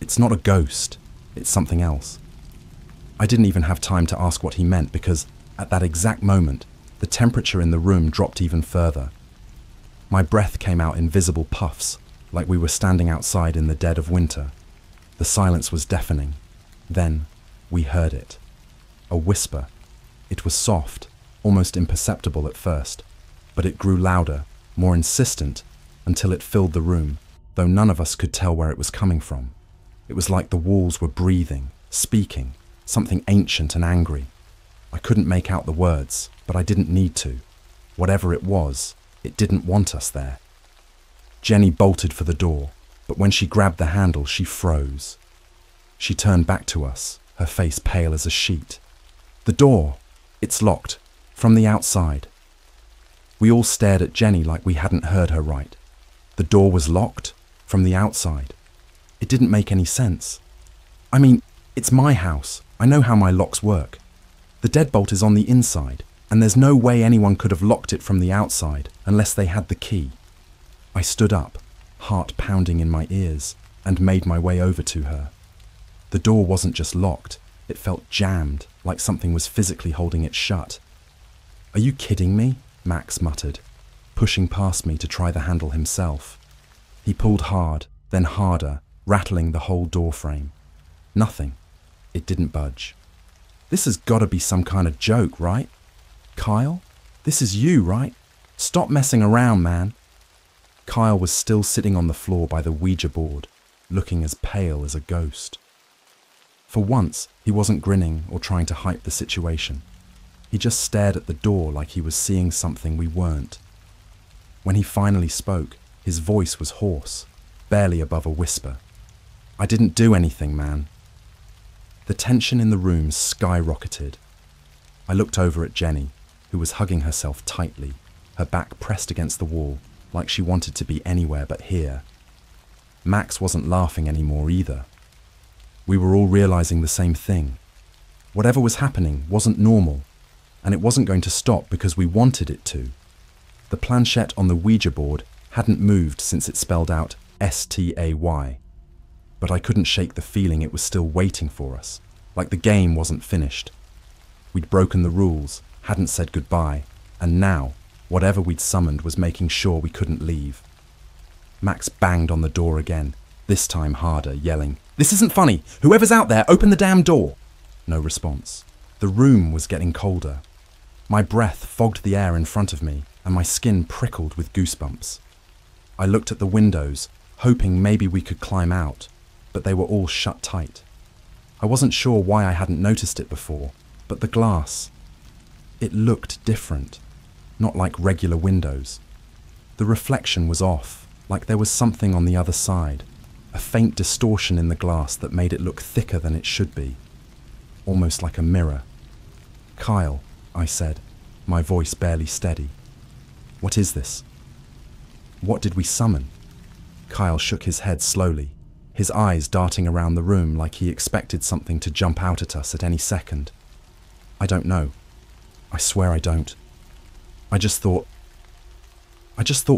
it's not a ghost, it's something else." I didn't even have time to ask what he meant because, at that exact moment, the temperature in the room dropped even further. My breath came out in visible puffs, like we were standing outside in the dead of winter. The silence was deafening. Then, we heard it. A whisper. It was soft, almost imperceptible at first, but it grew louder, more insistent, until it filled the room, though none of us could tell where it was coming from. It was like the walls were breathing, speaking, something ancient and angry. I couldn't make out the words, but I didn't need to. Whatever it was, it didn't want us there. Jenny bolted for the door, but when she grabbed the handle, she froze. She turned back to us, her face pale as a sheet. "The door! It's locked, from the outside." We all stared at Jenny like we hadn't heard her right. The door was locked, from the outside. It didn't make any sense. I mean, it's my house. I know how my locks work. The deadbolt is on the inside, and there's no way anyone could have locked it from the outside unless they had the key. I stood up, heart pounding in my ears, and made my way over to her. The door wasn't just locked, it felt jammed, like something was physically holding it shut. "Are you kidding me?" Max muttered, pushing past me to try the handle himself. He pulled hard, then harder, rattling the whole door frame. Nothing. It didn't budge. "This has got to be some kind of joke, right? Kyle? This is you, right? Stop messing around, man." Kyle was still sitting on the floor by the Ouija board, looking as pale as a ghost. For once, he wasn't grinning or trying to hype the situation. He just stared at the door like he was seeing something we weren't. When he finally spoke, his voice was hoarse, barely above a whisper. "I didn't do anything, man." The tension in the room skyrocketed. I looked over at Jenny, who was hugging herself tightly, her back pressed against the wall, like she wanted to be anywhere but here. Max wasn't laughing anymore either. We were all realizing the same thing. Whatever was happening wasn't normal, and it wasn't going to stop because we wanted it to. The planchette on the Ouija board hadn't moved since it spelled out STAY. But I couldn't shake the feeling it was still waiting for us, like the game wasn't finished. We'd broken the rules, hadn't said goodbye, and now, whatever we'd summoned was making sure we couldn't leave. Max banged on the door again, this time harder, yelling, "This isn't funny! Whoever's out there, open the damn door!" No response. The room was getting colder. My breath fogged the air in front of me, and my skin prickled with goosebumps. I looked at the windows, hoping maybe we could climb out, but they were all shut tight. I wasn't sure why I hadn't noticed it before, but the glass, it looked different, not like regular windows. The reflection was off, like there was something on the other side, a faint distortion in the glass that made it look thicker than it should be, almost like a mirror. "Kyle," I said, my voice barely steady. "What is this? What did we summon?" Kyle shook his head slowly, his eyes darting around the room like he expected something to jump out at us at any second. "I don't know. I swear I don't. I just thought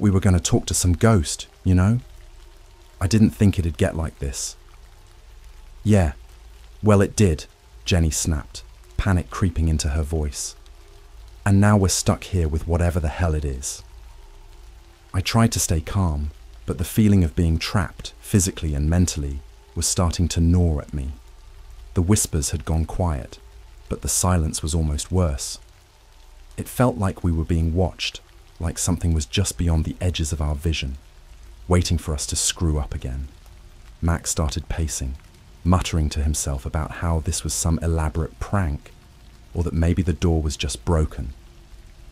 we were going to talk to some ghost, you know? I didn't think it'd get like this." "Yeah, well it did," Jenny snapped, panic creeping into her voice. "And now we're stuck here with whatever the hell it is." I tried to stay calm, but the feeling of being trapped, physically and mentally, was starting to gnaw at me. The whispers had gone quiet, but the silence was almost worse. It felt like we were being watched, like something was just beyond the edges of our vision, waiting for us to screw up again. Max started pacing, muttering to himself about how this was some elaborate prank, or that maybe the door was just broken.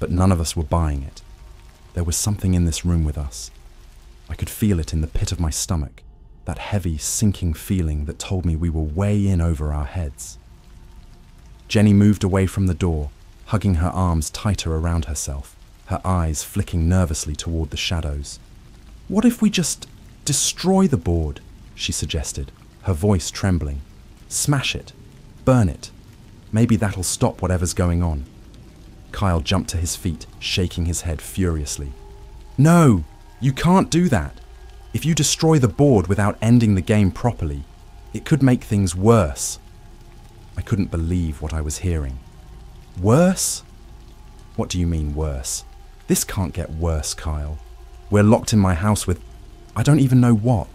But none of us were buying it. There was something in this room with us. I could feel it in the pit of my stomach, that heavy, sinking feeling that told me we were way in over our heads. Jenny moved away from the door, hugging her arms tighter around herself, her eyes flicking nervously toward the shadows. "What if we just destroy the board?" she suggested, her voice trembling. "Smash it. Burn it. Maybe that'll stop whatever's going on." Kyle jumped to his feet, shaking his head furiously. "No, you can't do that. If you destroy the board without ending the game properly, it could make things worse." I couldn't believe what I was hearing. "Worse? What do you mean worse? This can't get worse, Kyle. We're locked in my house with I don't even know what."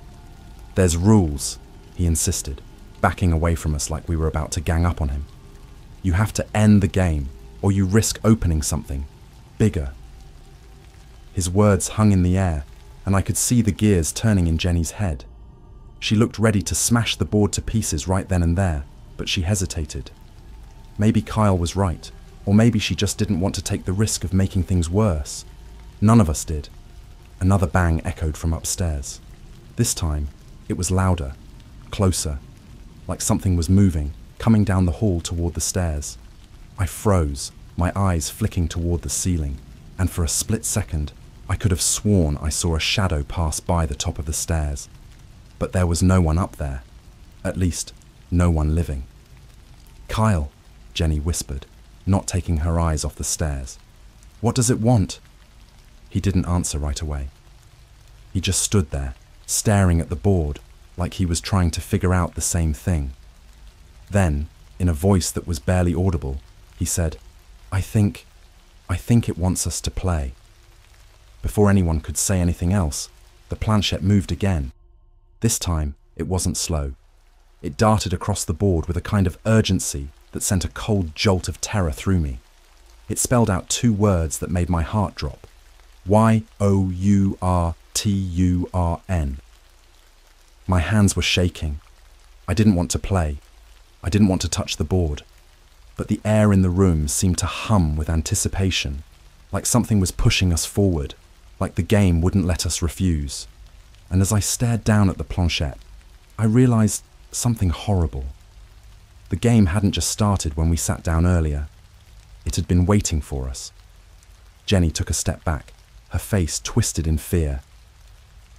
"There's rules," he insisted, backing away from us like we were about to gang up on him. "You have to end the game, or you risk opening something bigger." His words hung in the air, and I could see the gears turning in Jenny's head. She looked ready to smash the board to pieces right then and there, but she hesitated. Maybe Kyle was right, or maybe she just didn't want to take the risk of making things worse. None of us did. Another bang echoed from upstairs. This time, it was louder, closer, like something was moving, coming down the hall toward the stairs. I froze, my eyes flicking toward the ceiling, and for a split second, I could have sworn I saw a shadow pass by the top of the stairs. But there was no one up there. At least, no one living. "Kyle," Jenny whispered, not taking her eyes off the stairs. "What does it want?" He didn't answer right away. He just stood there, staring at the board, like he was trying to figure out the same thing. Then, in a voice that was barely audible, he said, I think it wants us to play." Before anyone could say anything else, the planchette moved again. This time, it wasn't slow. It darted across the board with a kind of urgency that sent a cold jolt of terror through me. It spelled out two words that made my heart drop. YOURTURN. My hands were shaking. I didn't want to play. I didn't want to touch the board. But the air in the room seemed to hum with anticipation, like something was pushing us forward, like the game wouldn't let us refuse. And as I stared down at the planchette, I realized something horrible. The game hadn't just started when we sat down earlier. It had been waiting for us. Jenny took a step back, her face twisted in fear.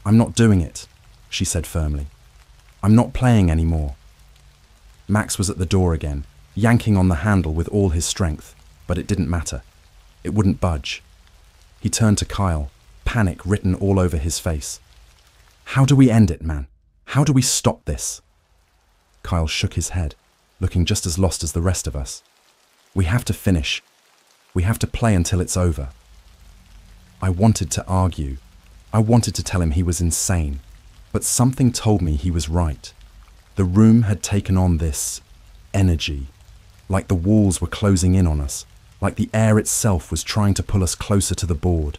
"I'm not doing it," she said firmly. "I'm not playing anymore." Max was at the door again, yanking on the handle with all his strength, but it didn't matter. It wouldn't budge. He turned to Kyle, panic written all over his face. "How do we end it, man? How do we stop this?" Kyle shook his head, looking just as lost as the rest of us. "We have to finish. We have to play until it's over." I wanted to argue. I wanted to tell him he was insane, but something told me he was right. The room had taken on this energy, like the walls were closing in on us, like the air itself was trying to pull us closer to the board.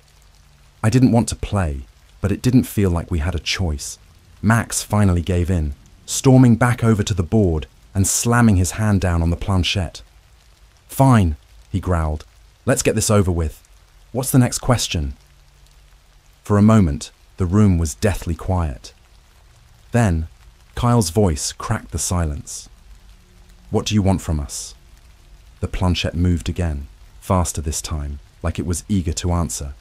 I didn't want to play, but it didn't feel like we had a choice. Max finally gave in, storming back over to the board and slamming his hand down on the planchette. "Fine," he growled. "Let's get this over with. What's the next question?" For a moment, the room was deathly quiet. Then, Kyle's voice cracked the silence. "What do you want from us?" The planchette moved again, faster this time, like it was eager to answer.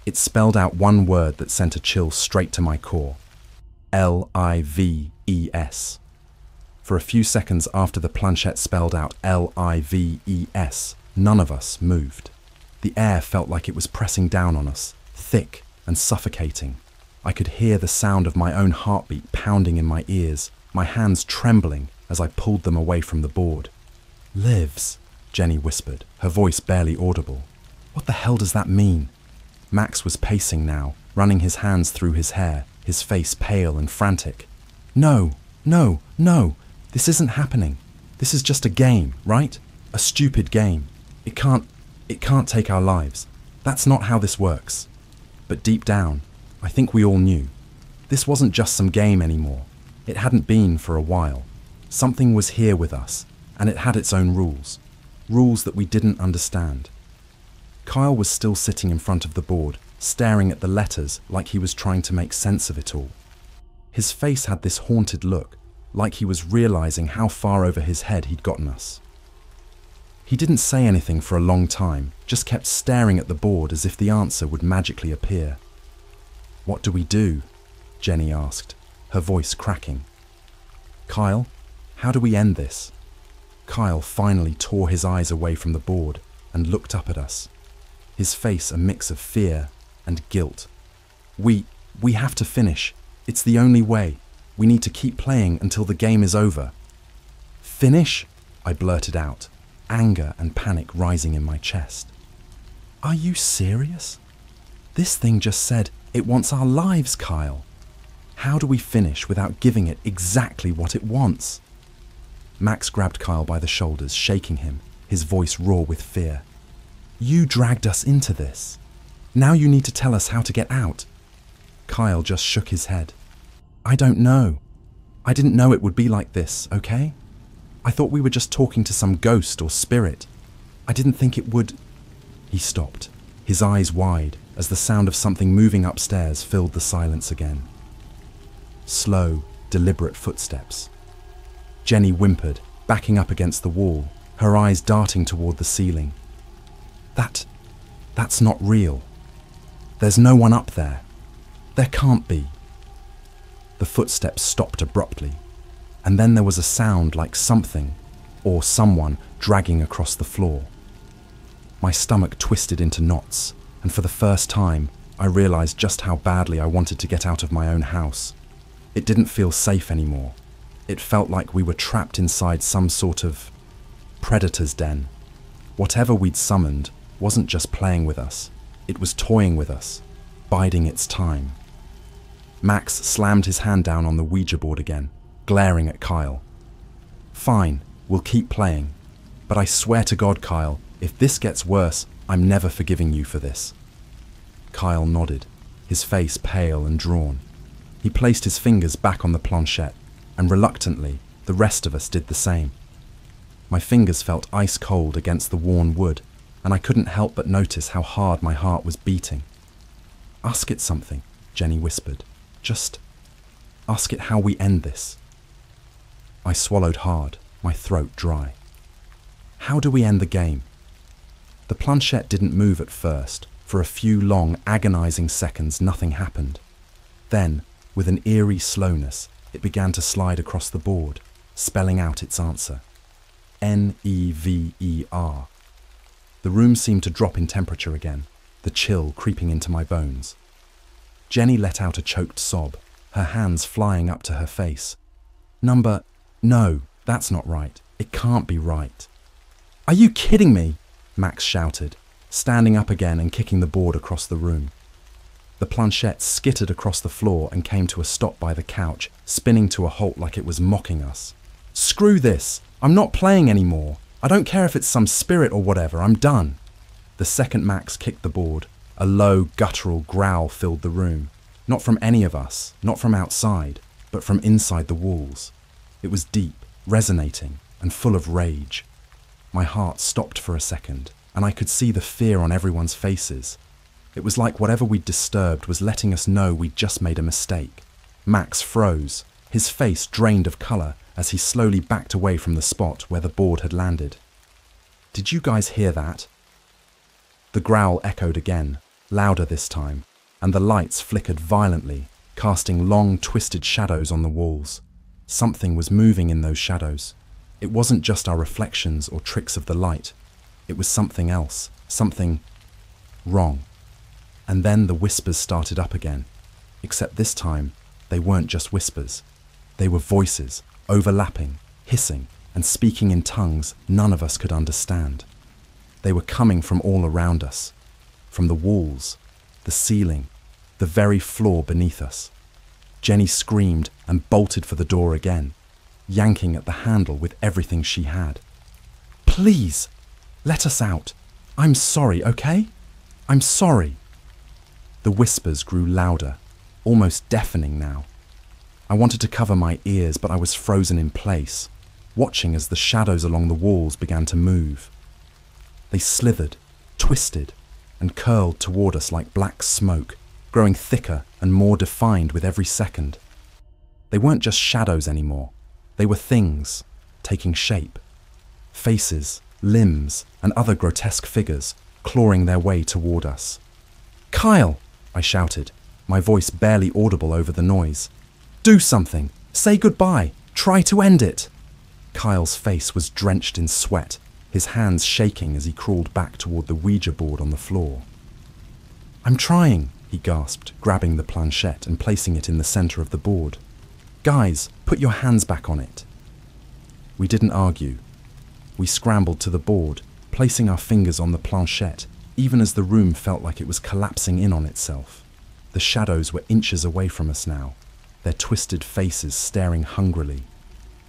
It spelled out one word that sent a chill straight to my core. LIVES. For a few seconds after the planchette spelled out LIVES, none of us moved. The air felt like it was pressing down on us, thick and suffocating. I could hear the sound of my own heartbeat pounding in my ears, my hands trembling as I pulled them away from the board. "Lives," Jenny whispered, her voice barely audible. "What the hell does that mean?" Max was pacing now, running his hands through his hair, his face pale and frantic. No, this isn't happening. This is just a game, right? A stupid game. It can't take our lives. That's not how this works." But deep down, I think we all knew. This wasn't just some game anymore. It hadn't been for a while. Something was here with us, and it had its own rules. Rules that we didn't understand. Kyle was still sitting in front of the board, staring at the letters like he was trying to make sense of it all. His face had this haunted look, like he was realizing how far over his head he'd gotten us. He didn't say anything for a long time, just kept staring at the board as if the answer would magically appear. "What do we do?" Jenny asked, her voice cracking. "Kyle, how do we end this?" Kyle finally tore his eyes away from the board and looked up at us, his face a mix of fear and guilt. We have to finish. It's the only way. We need to keep playing until the game is over." "Finish?" I blurted out, anger and panic rising in my chest. "Are you serious? This thing just said it wants our lives, Kyle. How do we finish without giving it exactly what it wants?" Max grabbed Kyle by the shoulders, shaking him, his voice raw with fear. "You dragged us into this. Now you need to tell us how to get out." Kyle just shook his head. "I don't know. I didn't know it would be like this, okay? I thought we were just talking to some ghost or spirit. I didn't think it would..." He stopped, his eyes wide, as the sound of something moving upstairs filled the silence again. Slow, deliberate footsteps. Jenny whimpered, backing up against the wall, her eyes darting toward the ceiling. That's not real. There's no one up there. There can't be." The footsteps stopped abruptly, and then there was a sound like something, or someone, dragging across the floor. My stomach twisted into knots, and for the first time, I realized just how badly I wanted to get out of my own house. It didn't feel safe anymore. It felt like we were trapped inside some sort of predator's den. Whatever we'd summoned wasn't just playing with us. It was toying with us, biding its time. Max slammed his hand down on the Ouija board again, glaring at Kyle. "Fine, we'll keep playing. But I swear to God, Kyle, if this gets worse, I'm never forgiving you for this." Kyle nodded, his face pale and drawn. He placed his fingers back on the planchette, and reluctantly, the rest of us did the same. My fingers felt ice cold against the worn wood, and I couldn't help but notice how hard my heart was beating. "Ask it something," Jenny whispered. "Just ask it how we end this." I swallowed hard, my throat dry. "How do we end the game?" The planchette didn't move at first. For a few long, agonizing seconds, nothing happened. Then, with an eerie slowness, it began to slide across the board, spelling out its answer. Never. The room seemed to drop in temperature again, the chill creeping into my bones. Jenny let out a choked sob, her hands flying up to her face. No, that's not right. It can't be right." "Are you kidding me?" Max shouted, standing up again and kicking the board across the room. The planchette skittered across the floor and came to a stop by the couch, spinning to a halt like it was mocking us. "Screw this! I'm not playing anymore. I don't care if it's some spirit or whatever, I'm done." The second Max kicked the board, a low, guttural growl filled the room. Not from any of us, not from outside, but from inside the walls. It was deep, resonating, and full of rage. My heart stopped for a second, and I could see the fear on everyone's faces. It was like whatever we'd disturbed was letting us know we'd just made a mistake. Max froze, his face drained of colour as he slowly backed away from the spot where the board had landed. "Did you guys hear that?" The growl echoed again, louder this time, and the lights flickered violently, casting long, twisted shadows on the walls. Something was moving in those shadows. It wasn't just our reflections or tricks of the light. It was something else, something wrong. And then the whispers started up again, except this time they weren't just whispers. They were voices, overlapping, hissing, and speaking in tongues none of us could understand. They were coming from all around us, from the walls, the ceiling, the very floor beneath us. Jenny screamed and bolted for the door again, yanking at the handle with everything she had. "Please, let us out. I'm sorry, okay? I'm sorry." The whispers grew louder, almost deafening now. I wanted to cover my ears, but I was frozen in place, watching as the shadows along the walls began to move. They slithered, twisted, and curled toward us like black smoke, growing thicker and more defined with every second. They weren't just shadows anymore. They were things, taking shape. Faces, limbs, and other grotesque figures clawing their way toward us. "Kyle!" I shouted, my voice barely audible over the noise. "Do something! Say goodbye! Try to end it!" Kyle's face was drenched in sweat, his hands shaking as he crawled back toward the Ouija board on the floor. "I'm trying," he gasped, grabbing the planchette and placing it in the center of the board. "Guys, put your hands back on it." We didn't argue. We scrambled to the board, placing our fingers on the planchette, even as the room felt like it was collapsing in on itself. The shadows were inches away from us now, their twisted faces staring hungrily.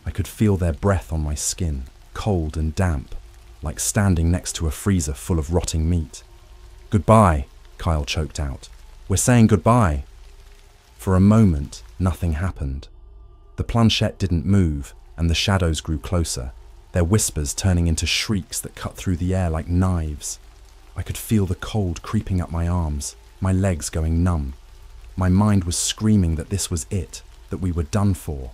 I could feel their breath on my skin, cold and damp, like standing next to a freezer full of rotting meat. "Goodbye," Kyle choked out. "We're saying goodbye." For a moment, nothing happened. The planchette didn't move, and the shadows grew closer, their whispers turning into shrieks that cut through the air like knives. I could feel the cold creeping up my arms, my legs going numb. My mind was screaming that this was it, that we were done for.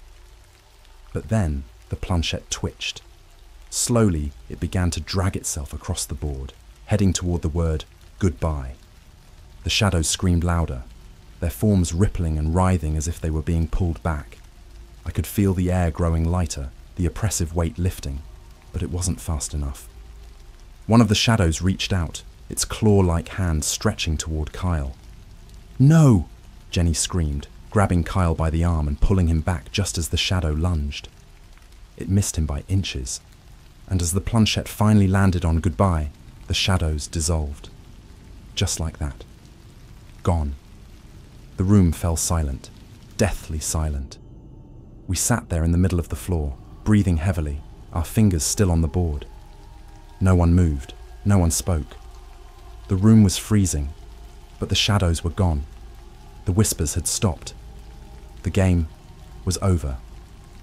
But then the planchette twitched. Slowly, it began to drag itself across the board, heading toward the word goodbye. The shadows screamed louder, their forms rippling and writhing as if they were being pulled back. I could feel the air growing lighter, the oppressive weight lifting, but it wasn't fast enough. One of the shadows reached out, its claw-like hand stretching toward Kyle. "No!" Jenny screamed, grabbing Kyle by the arm and pulling him back just as the shadow lunged. It missed him by inches, and as the planchette finally landed on goodbye, the shadows dissolved. Just like that. Gone. The room fell silent, deathly silent. We sat there in the middle of the floor, breathing heavily, our fingers still on the board. No one moved, no one spoke. The room was freezing, but the shadows were gone. The whispers had stopped. The game was over,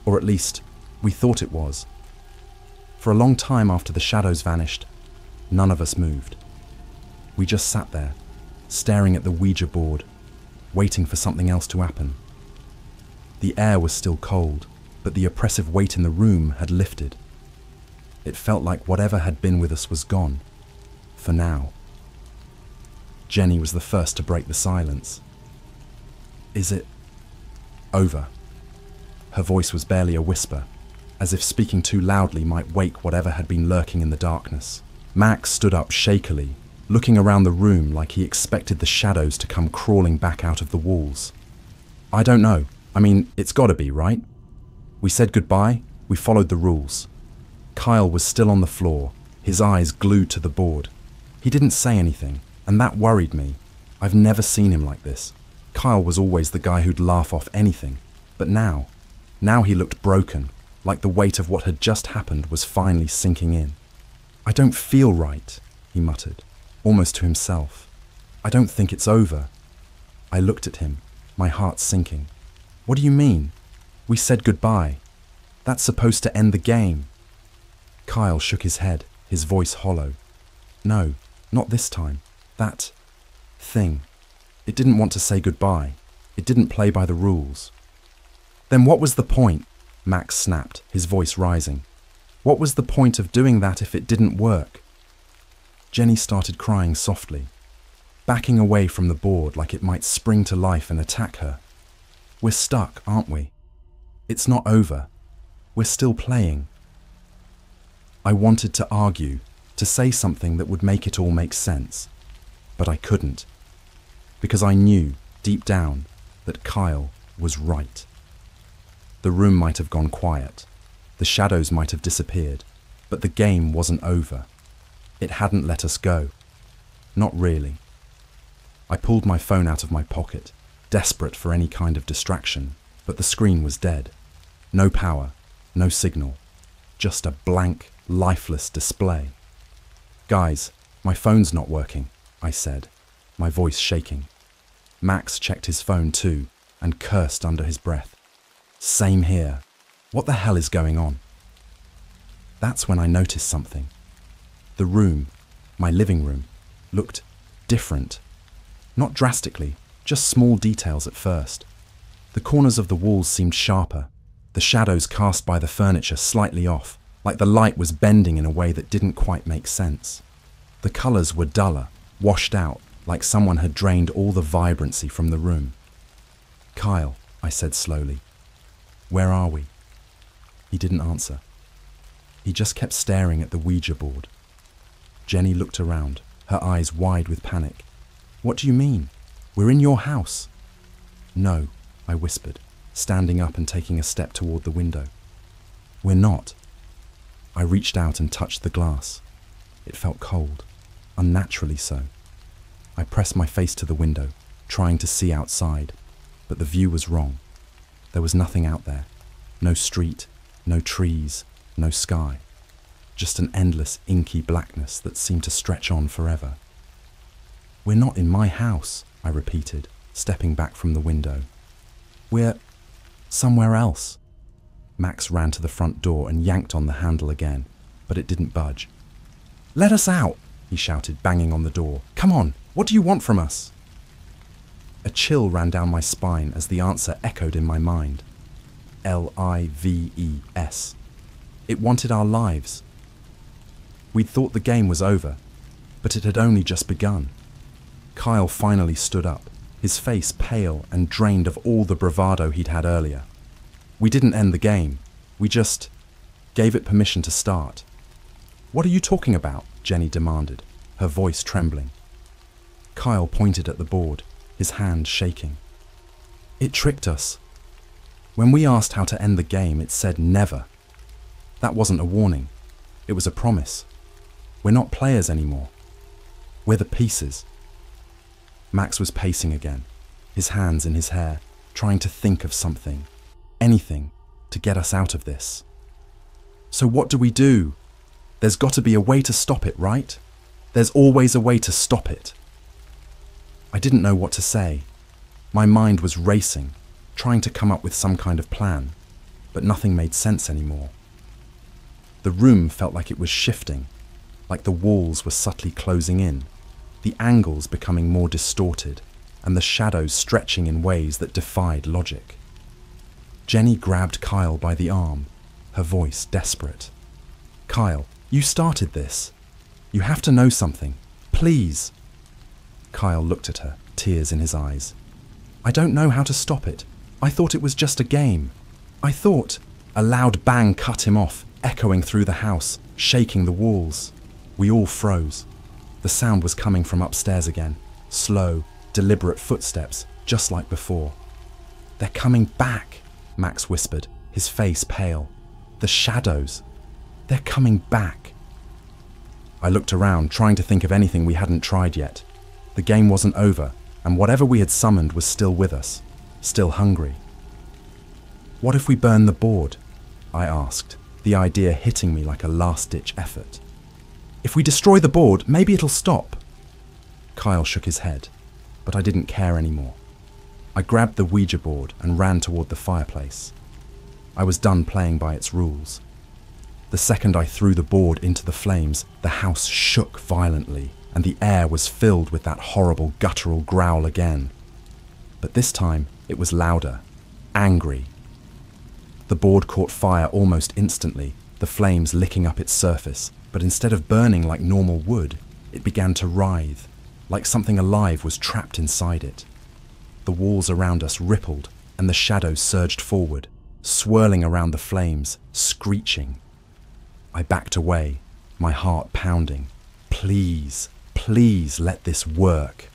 or at least we thought it was. For a long time after the shadows vanished, none of us moved. We just sat there, staring at the Ouija board, waiting for something else to happen. The air was still cold, but the oppressive weight in the room had lifted. It felt like whatever had been with us was gone, for now. Jenny was the first to break the silence. "Is it over?" Her voice was barely a whisper, as if speaking too loudly might wake whatever had been lurking in the darkness. Max stood up shakily, looking around the room like he expected the shadows to come crawling back out of the walls. "I don't know. I mean, it's gotta be, right? We said goodbye, we followed the rules." Kyle was still on the floor, his eyes glued to the board. He didn't say anything, and that worried me. I've never seen him like this. Kyle was always the guy who'd laugh off anything, but now he looked broken, like the weight of what had just happened was finally sinking in. "I don't feel right," he muttered, almost to himself. "I don't think it's over." I looked at him, my heart sinking. "What do you mean? We said goodbye. That's supposed to end the game." Kyle shook his head, his voice hollow. "No, not this time. That thing. It didn't want to say goodbye. It didn't play by the rules." "Then what was the point?" Max snapped, his voice rising. "What was the point of doing that if it didn't work?" Jenny started crying softly, backing away from the board like it might spring to life and attack her. "We're stuck, aren't we? It's not over. We're still playing." I wanted to argue, to say something that would make it all make sense, but I couldn't, because I knew, deep down, that Kyle was right. The room might have gone quiet, the shadows might have disappeared, but the game wasn't over. It hadn't let us go. Not really. I pulled my phone out of my pocket, desperate for any kind of distraction, but the screen was dead. No power, no signal, just a blank, lifeless display. "Guys, my phone's not working," I said, my voice shaking. Max checked his phone too and cursed under his breath. "Same here. What the hell is going on?" That's when I noticed something. The room, my living room, looked different. Not drastically, just small details at first. The corners of the walls seemed sharper, the shadows cast by the furniture slightly off, like the light was bending in a way that didn't quite make sense. The colours were duller, washed out, like someone had drained all the vibrancy from the room. "Kyle," I said slowly, "where are we?" He didn't answer. He just kept staring at the Ouija board. Jenny looked around, her eyes wide with panic. "What do you mean? We're in your house." "No," I whispered, standing up and taking a step toward the window. "We're not." I reached out and touched the glass. It felt cold, unnaturally so. I pressed my face to the window, trying to see outside, but the view was wrong. There was nothing out there. No street, no trees, no sky. Just an endless, inky blackness that seemed to stretch on forever. "We're not in my house," I repeated, stepping back from the window. "We're somewhere else." Max ran to the front door and yanked on the handle again, but it didn't budge. "Let us out!" he shouted, banging on the door. "Come on, what do you want from us?" A chill ran down my spine as the answer echoed in my mind. LIVES. It wanted our lives. We'd thought the game was over, but it had only just begun. Kyle finally stood up, his face pale and drained of all the bravado he'd had earlier. We didn't end the game, we just gave it permission to start. "What are you talking about?" Jenny demanded, her voice trembling. Kyle pointed at the board, his hand shaking. "It tricked us. When we asked how to end the game, it said never. That wasn't a warning, it was a promise. We're not players anymore. We're the pieces." Max was pacing again, his hands in his hair, trying to think of something, anything, to get us out of this. "So what do we do? There's got to be a way to stop it, right? There's always a way to stop it." I didn't know what to say. My mind was racing, trying to come up with some kind of plan, but nothing made sense anymore. The room felt like it was shifting, like the walls were subtly closing in, the angles becoming more distorted, and the shadows stretching in ways that defied logic. Jenny grabbed Kyle by the arm, her voice desperate. "Kyle, you started this. You have to know something. Please." Kyle looked at her, tears in his eyes. "I don't know how to stop it. I thought it was just a game. I thought—" A loud bang cut him off, echoing through the house, shaking the walls. We all froze. The sound was coming from upstairs again, slow, deliberate footsteps, just like before. "They're coming back," Max whispered, his face pale. "The shadows. They're coming back." I looked around, trying to think of anything we hadn't tried yet. The game wasn't over, and whatever we had summoned was still with us, still hungry. "What if we burn the board?" I asked, the idea hitting me like a last-ditch effort. "If we destroy the board, maybe it'll stop." Kyle shook his head, but I didn't care anymore. I grabbed the Ouija board and ran toward the fireplace. I was done playing by its rules. The second I threw the board into the flames, the house shook violently, and the air was filled with that horrible guttural growl again. But this time, it was louder, angry. The board caught fire almost instantly, the flames licking up its surface, but instead of burning like normal wood, it began to writhe, like something alive was trapped inside it. The walls around us rippled, and the shadows surged forward, swirling around the flames, screeching. I backed away, my heart pounding. Please, please let this work.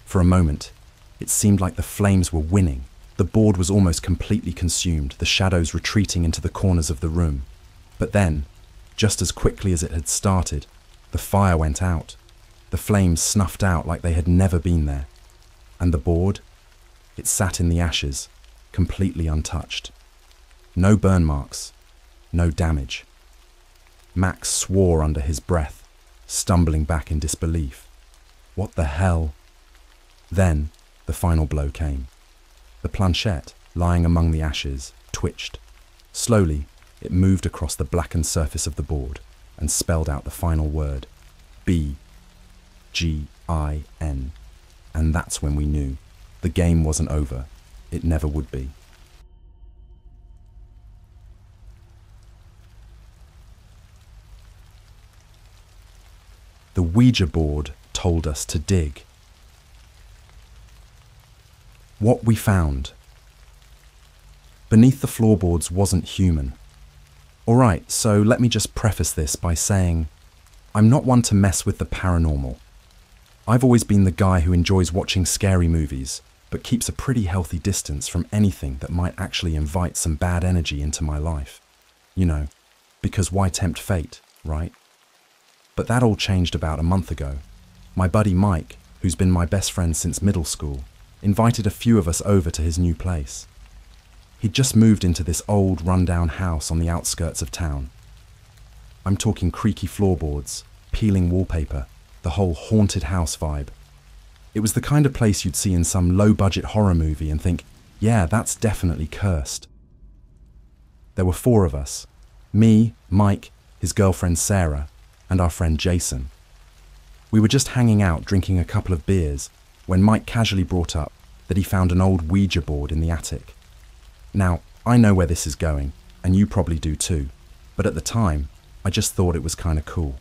For a moment, it seemed like the flames were winning. The board was almost completely consumed, the shadows retreating into the corners of the room. But then, just as quickly as it had started, the fire went out. The flames snuffed out like they had never been there. And the board? It sat in the ashes, completely untouched. No burn marks, no damage. Max swore under his breath, stumbling back in disbelief. What the hell? Then, the final blow came. The planchette, lying among the ashes, twitched. Slowly, it moved across the blackened surface of the board and spelled out the final word, B. Gin. And that's when we knew. The game wasn't over. It never would be. The Ouija board told us to dig. What we found. Beneath the floorboards wasn't human. Alright, so let me just preface this by saying I'm not one to mess with the paranormal. I've always been the guy who enjoys watching scary movies, but keeps a pretty healthy distance from anything that might actually invite some bad energy into my life. You know, because why tempt fate, right? But that all changed about a month ago. My buddy Mike, who's been my best friend since middle school, invited a few of us over to his new place. He'd just moved into this old, run-down house on the outskirts of town. I'm talking creaky floorboards, peeling wallpaper, the whole haunted house vibe. It was the kind of place you'd see in some low-budget horror movie and think, yeah, that's definitely cursed. There were 4 of us. Me, Mike, his girlfriend Sarah, and our friend Jason. We were just hanging out drinking a couple of beers when Mike casually brought up that he found an old Ouija board in the attic. Now, I know where this is going, and you probably do too, but at the time, I just thought it was kind of cool.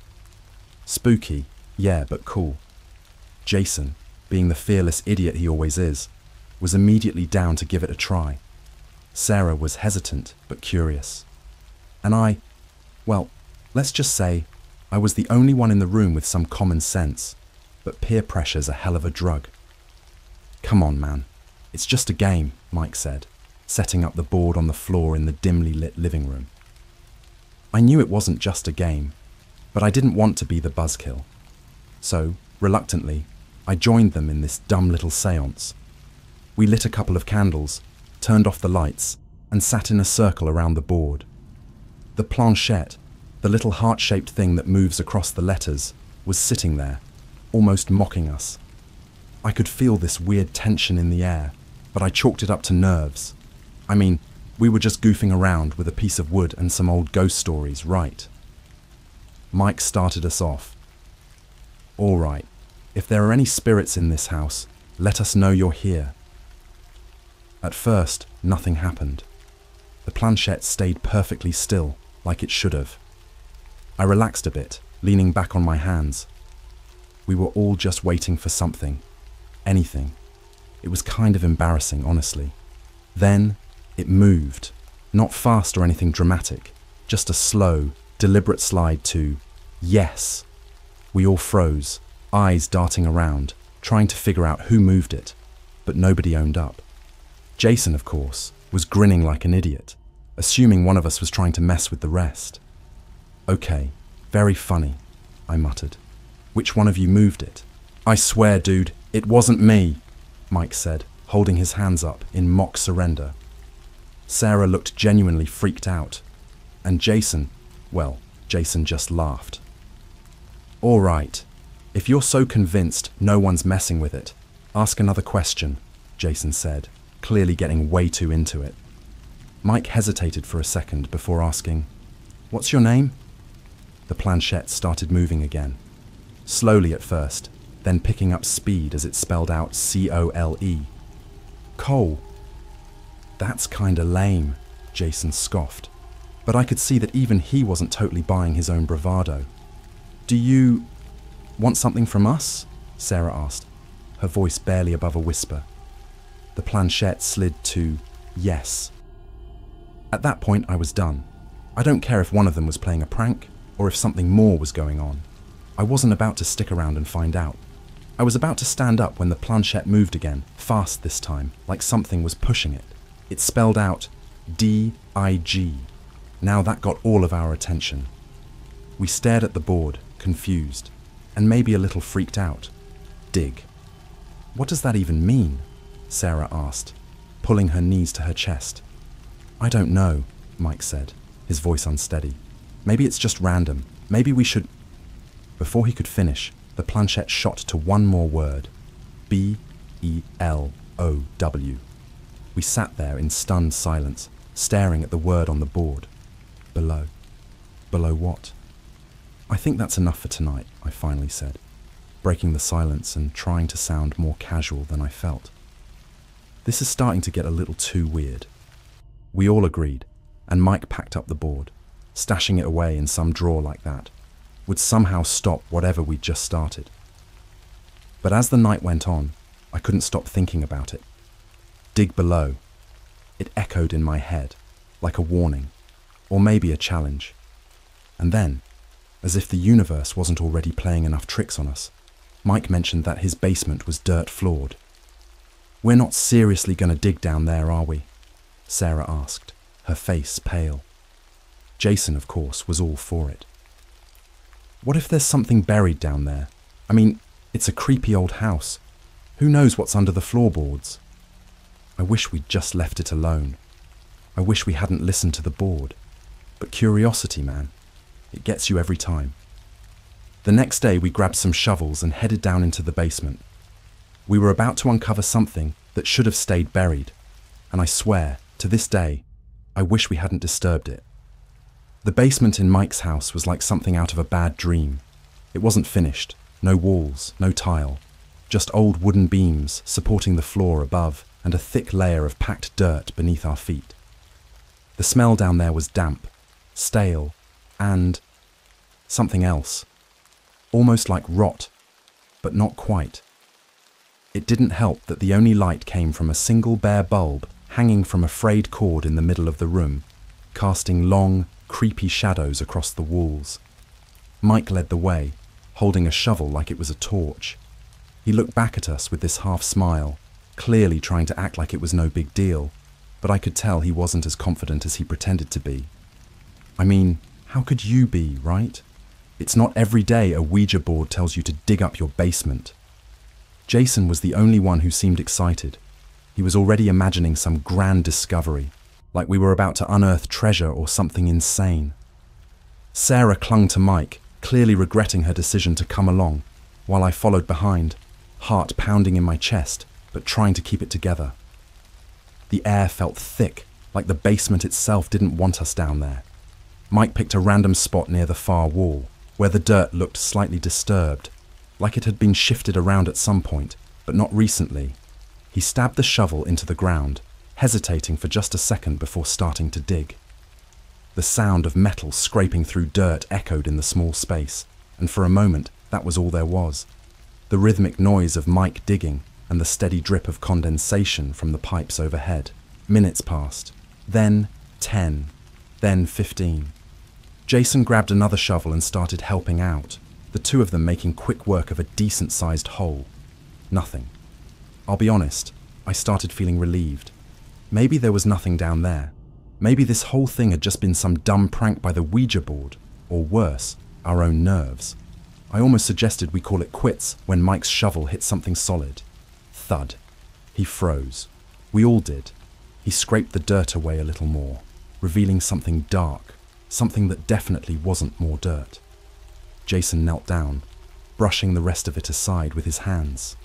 Spooky, yeah, but cool. Jason, being the fearless idiot he always is, was immediately down to give it a try. Sarah was hesitant but curious. And well, let's just say I was the only one in the room with some common sense, but peer pressure's a hell of a drug. Come on, man. It's just a game, Mike said, setting up the board on the floor in the dimly lit living room. I knew it wasn't just a game, but I didn't want to be the buzzkill. So, reluctantly, I joined them in this dumb little séance. We lit a couple of candles, turned off the lights, and sat in a circle around the board. The planchette, the little heart-shaped thing that moves across the letters, was sitting there, almost mocking us. I could feel this weird tension in the air, but I chalked it up to nerves. I mean, we were just goofing around with a piece of wood and some old ghost stories, right? Mike started us off. All right, if there are any spirits in this house, let us know you're here. At first, nothing happened. The planchette stayed perfectly still, like it should have. I relaxed a bit, leaning back on my hands. We were all just waiting for something. Anything. It was kind of embarrassing, honestly. Then, it moved. Not fast or anything dramatic, just a slow, deliberate slide to yes. We all froze, eyes darting around, trying to figure out who moved it, but nobody owned up. Jason, of course, was grinning like an idiot, assuming one of us was trying to mess with the rest. Okay, very funny, I muttered. Which one of you moved it? I swear, dude, it wasn't me, Mike said, holding his hands up in mock surrender. Sarah looked genuinely freaked out, and Jason just laughed. All right, if you're so convinced no one's messing with it, ask another question, Jason said, clearly getting way too into it. Mike hesitated for a second before asking, "What's your name?" The planchette started moving again, slowly at first, then picking up speed as it spelled out C-O-L-E. Cole. That's kinda lame, Jason scoffed, but I could see that even he wasn't totally buying his own bravado. Do you want something from us? Sarah asked, her voice barely above a whisper. The planchette slid to yes. At that point, I was done. I don't care if one of them was playing a prank or if something more was going on. I wasn't about to stick around and find out. I was about to stand up when the planchette moved again, fast this time, like something was pushing it. It spelled out D-I-G. Now that got all of our attention. We stared at the board, confused, and maybe a little freaked out. Dig. What does that even mean? Sarah asked, pulling her knees to her chest. I don't know, Mike said, his voice unsteady. Maybe it's just random. Maybe we should... Before he could finish, the planchette shot to one more word. B-E-L-O-W. We sat there in stunned silence, staring at the word on the board. Below. Below what? I think that's enough for tonight, I finally said. breaking the silence and trying to sound more casual than I felt. This is starting to get a little too weird. We all agreed, and Mike packed up the board. Stashing it away in some drawer like that would somehow stop whatever we'd just started. But as the night went on, I couldn't stop thinking about it. Dig below. It echoed in my head, like a warning, or maybe a challenge. And then, as if the universe wasn't already playing enough tricks on us, Mike mentioned that his basement was dirt-floored. "We're not seriously going to dig down there, are we?" Sarah asked, her face pale. Jason, of course, was all for it. "What if there's something buried down there? I mean, it's a creepy old house. Who knows what's under the floorboards?" I wish we'd just left it alone. I wish we hadn't listened to the board. But curiosity, man, it gets you every time. The next day we grabbed some shovels and headed down into the basement. We were about to uncover something that should have stayed buried, and I swear, to this day, I wish we hadn't disturbed it. The basement in Mike's house was like something out of a bad dream. It wasn't finished, no walls, no tile, just old wooden beams supporting the floor above and a thick layer of packed dirt beneath our feet. The smell down there was damp, stale, and something else, almost like rot, but not quite. It didn't help that the only light came from a single bare bulb hanging from a frayed cord in the middle of the room, casting long, creepy shadows across the walls. Mike led the way, holding a shovel like it was a torch. He looked back at us with this half smile, clearly trying to act like it was no big deal, but I could tell he wasn't as confident as he pretended to be. I mean, how could you be, right? It's not every day a Ouija board tells you to dig up your basement. Jason was the only one who seemed excited. He was already imagining some grand discovery, like we were about to unearth treasure or something insane. Sarah clung to Mike, clearly regretting her decision to come along, while I followed behind, heart pounding in my chest, but trying to keep it together. The air felt thick, like the basement itself didn't want us down there. Mike picked a random spot near the far wall, where the dirt looked slightly disturbed, like it had been shifted around at some point, but not recently. He stabbed the shovel into the ground, hesitating for just a second before starting to dig. The sound of metal scraping through dirt echoed in the small space, and for a moment that was all there was. The rhythmic noise of Mike digging and the steady drip of condensation from the pipes overhead. Minutes passed, then 10, then 15. Jason grabbed another shovel and started helping out, the two of them making quick work of a decent-sized hole. Nothing. I'll be honest, I started feeling relieved. Maybe there was nothing down there. Maybe this whole thing had just been some dumb prank by the Ouija board, or worse, our own nerves. I almost suggested we call it quits when Mike's shovel hit something solid. Thud. He froze. We all did. He scraped the dirt away a little more, revealing something dark, something that definitely wasn't more dirt. Jason knelt down, brushing the rest of it aside with his hands.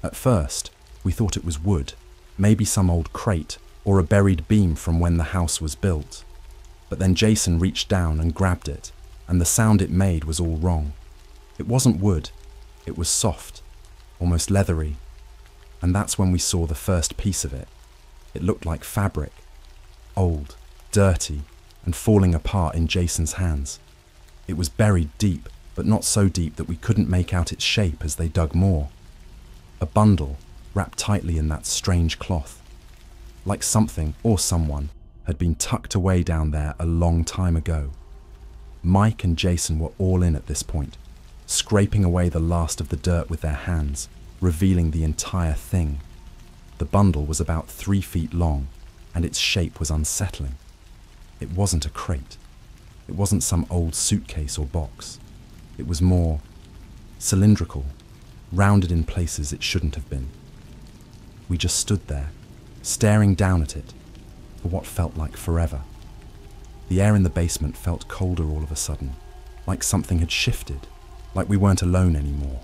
At first, we thought it was wood, maybe some old crate or a buried beam from when the house was built. But then Jason reached down and grabbed it, and the sound it made was all wrong. It wasn't wood, it was soft, almost leathery. And that's when we saw the first piece of it. It looked like fabric, old, dirty, and falling apart in Jason's hands. It was buried deep, but not so deep that we couldn't make out its shape as they dug more. A bundle, wrapped tightly in that strange cloth. Like something, or someone, had been tucked away down there a long time ago. Mike and Jason were all in at this point, scraping away the last of the dirt with their hands, revealing the entire thing. The bundle was about 3 feet long, and its shape was unsettling. It wasn't a crate. It wasn't some old suitcase or box. It was more cylindrical, rounded in places it shouldn't have been. We just stood there, staring down at it, for what felt like forever. The air in the basement felt colder all of a sudden, like something had shifted, like we weren't alone anymore.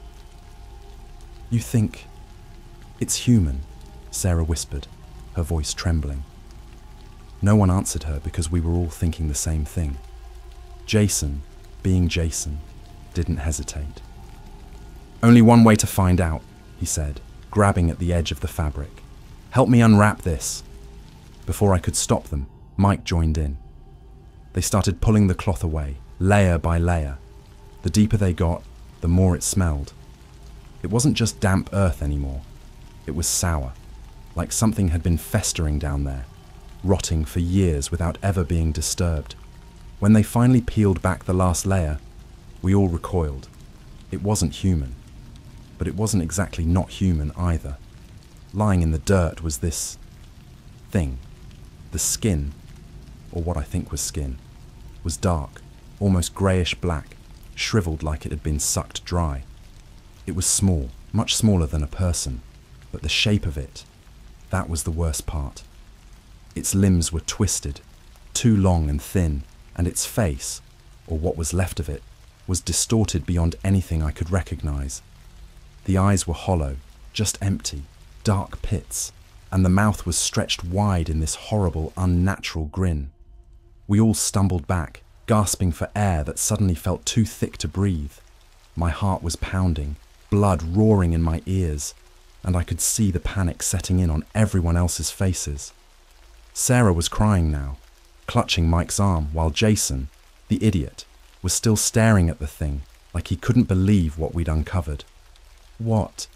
"You think it's human?" Sarah whispered, her voice trembling. No one answered her because we were all thinking the same thing. Jason, being Jason, didn't hesitate. Only one way to find out, he said, grabbing at the edge of the fabric. Help me unwrap this. Before I could stop them, Mike joined in. They started pulling the cloth away, layer by layer. The deeper they got, the more it smelled. It wasn't just damp earth anymore. It was sour, like something had been festering down there, rotting for years without ever being disturbed. When they finally peeled back the last layer, we all recoiled. It wasn't human, but it wasn't exactly not human either. Lying in the dirt was this thing. The skin, or what I think was skin, was dark, almost greyish black, shriveled like it had been sucked dry. It was small, much smaller than a person, but the shape of it, that was the worst part. Its limbs were twisted, too long and thin, and its face, or what was left of it, was distorted beyond anything I could recognise. The eyes were hollow, just empty, dark pits, and the mouth was stretched wide in this horrible, unnatural grin. We all stumbled back, gasping for air that suddenly felt too thick to breathe. My heart was pounding, blood roaring in my ears, and I could see the panic setting in on everyone else's faces. Sarah was crying now, clutching Mike's arm, while Jason, the idiot, was still staring at the thing like he couldn't believe what we'd uncovered. What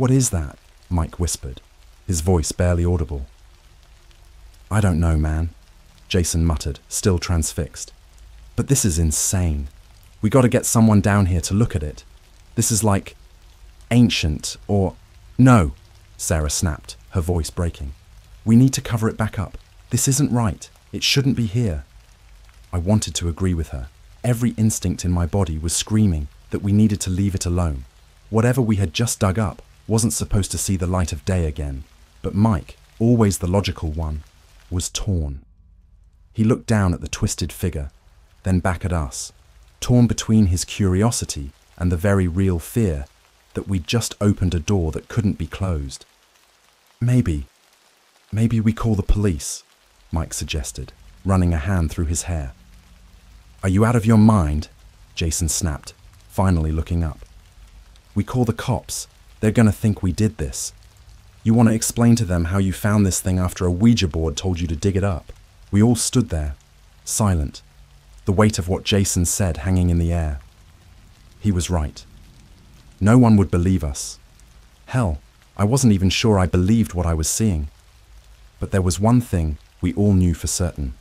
is that? Mike whispered, his voice barely audible. I don't know, man, Jason muttered, still transfixed. But this is insane. We got to get someone down here to look at it. This is like ancient or... No, Sarah snapped, her voice breaking. We need to cover it back up. This isn't right. It shouldn't be here. I wanted to agree with her. Every instinct in my body was screaming that we needed to leave it alone. Whatever we had just dug up wasn't supposed to see the light of day again. But Mike, always the logical one, was torn. He looked down at the twisted figure, then back at us, torn between his curiosity and the very real fear that we'd just opened a door that couldn't be closed. Maybe we call the police, Mike suggested, running a hand through his hair. Are you out of your mind? Jason snapped, finally looking up. We call the cops. They're gonna think we did this. You want to explain to them how you found this thing after a Ouija board told you to dig it up? We all stood there, silent, the weight of what Jason said hanging in the air. He was right. No one would believe us. Hell, I wasn't even sure I believed what I was seeing. But there was one thing we all knew for certain.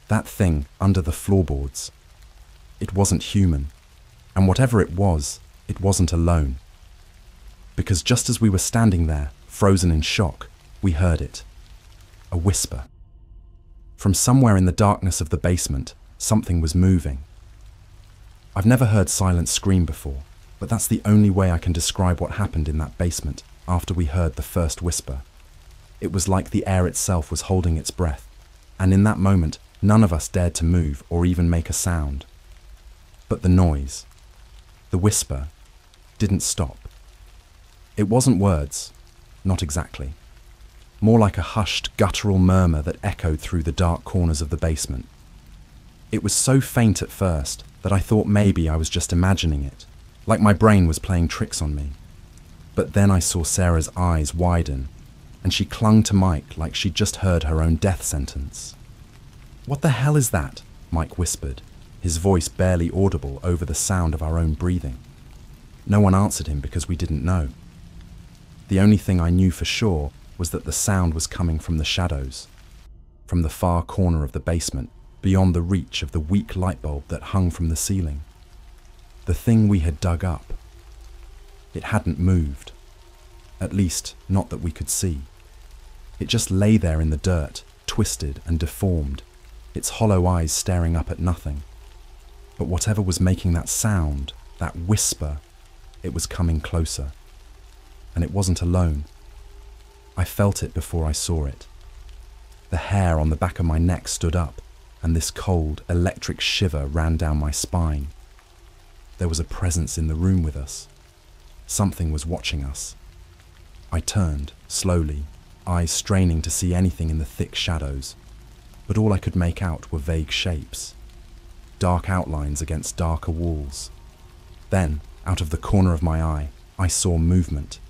That thing under the floorboards. It wasn't human. And whatever it wasn't alone. Because just as we were standing there, frozen in shock, we heard it. A whisper. From somewhere in the darkness of the basement, something was moving. I've never heard silence scream before, but that's the only way I can describe what happened in that basement after we heard the first whisper. It was like the air itself was holding its breath, and in that moment, none of us dared to move or even make a sound. But the noise, the whisper, didn't stop. It wasn't words, not exactly. More like a hushed, guttural murmur that echoed through the dark corners of the basement. It was so faint at first that I thought maybe I was just imagining it, like my brain was playing tricks on me. But then I saw Sarah's eyes widen, and she clung to Mike like she'd just heard her own death sentence. What the hell is that? Mike whispered, his voice barely audible over the sound of our own breathing. No one answered him because we didn't know. The only thing I knew for sure was that the sound was coming from the shadows, from the far corner of the basement, beyond the reach of the weak light bulb that hung from the ceiling. The thing we had dug up. It hadn't moved. At least, not that we could see. It just lay there in the dirt, twisted and deformed, its hollow eyes staring up at nothing. But whatever was making that sound, that whisper, it was coming closer. And it wasn't alone. I felt it before I saw it. The hair on the back of my neck stood up, and this cold, electric shiver ran down my spine. There was a presence in the room with us. Something was watching us. I turned, slowly, eyes straining to see anything in the thick shadows, but all I could make out were vague shapes, dark outlines against darker walls. Then, Out of the corner of my eye, I saw movement.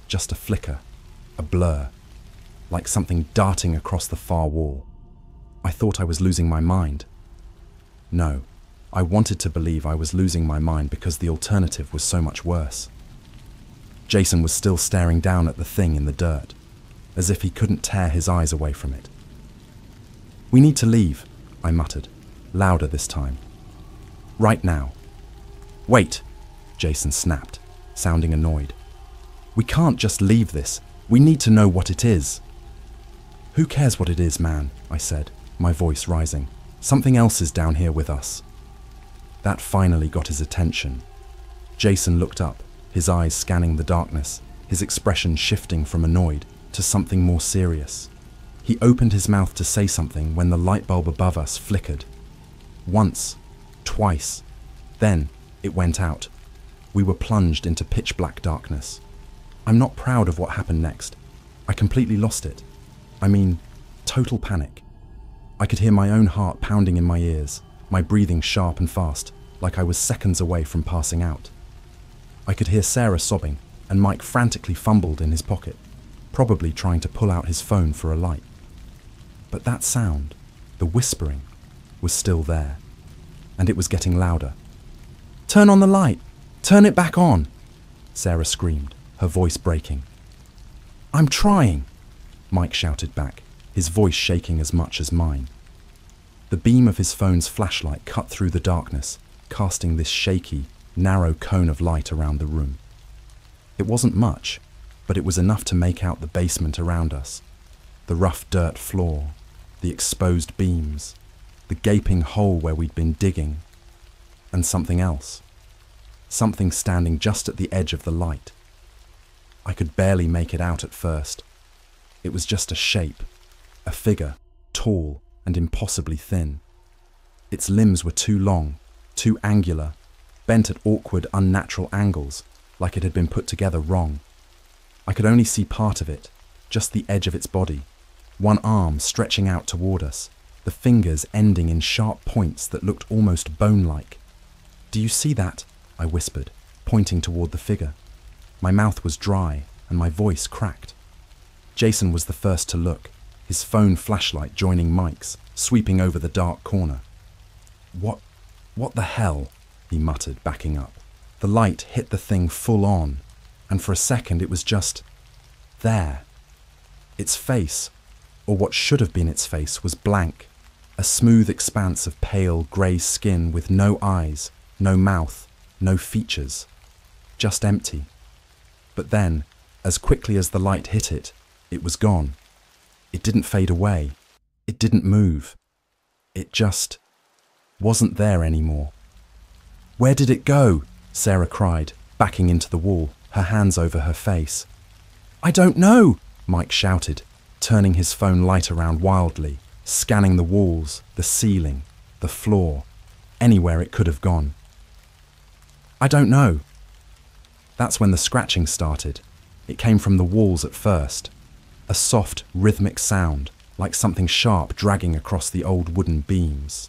Just a flicker, a blur, like something darting across the far wall. I thought I was losing my mind. No, I wanted to believe I was losing my mind because the alternative was so much worse. Jason was still staring down at the thing in the dirt, as if he couldn't tear his eyes away from it. "We need to leave," I muttered, louder this time. "Right now." "Wait," Jason snapped, sounding annoyed. "We can't just leave this. We need to know what it is." "Who cares what it is, man?" I said, my voice rising. "Something else is down here with us." That finally got his attention. Jason looked up, his eyes scanning the darkness, his expression shifting from annoyed to something more serious. He opened his mouth to say something when the light bulb above us flickered. Once, twice, then it went out. We were plunged into pitch black darkness. I'm not proud of what happened next. I completely lost it. I mean, total panic. I could hear my own heart pounding in my ears, my breathing sharp and fast, like I was seconds away from passing out. I could hear Sarah sobbing, and Mike frantically fumbled in his pocket, probably trying to pull out his phone for a light. But that sound, the whispering, was still there, and it was getting louder. "Turn on the light! Turn it back on!" Sarah screamed, her voice breaking. "I'm trying!" Mike shouted back, his voice shaking as much as mine. The beam of his phone's flashlight cut through the darkness, casting this shaky, narrow cone of light around the room. It wasn't much, but it was enough to make out the basement around us, the rough dirt floor, the exposed beams, the gaping hole where we'd been digging, and something else. Something standing just at the edge of the light. I could barely make it out at first. It was just a shape, a figure, tall and impossibly thin. Its limbs were too long, too angular, bent at awkward, unnatural angles, like it had been put together wrong. I could only see part of it, just the edge of its body, one arm stretching out toward us, the fingers ending in sharp points that looked almost bone-like. "Do you see that?" I whispered, pointing toward the figure. My mouth was dry and my voice cracked. Jason was the first to look, his phone flashlight joining Mike's, sweeping over the dark corner. What the hell?" he muttered, backing up. The light hit the thing full on, and for a second it was just there. Its face, or what should have been its face, was blank, a smooth expanse of pale grey skin with no eyes, no mouth, no features, just empty. But then, as quickly as the light hit it, it was gone. It didn't fade away. It didn't move. It just wasn't there anymore. "Where did it go?" Sarah cried, backing into the wall, her hands over her face. "I don't know," Mike shouted, turning his phone light around wildly, scanning the walls, the ceiling, the floor, anywhere it could have gone. "I don't know." That's when the scratching started. It came from the walls at first. A soft, rhythmic sound, like something sharp dragging across the old wooden beams.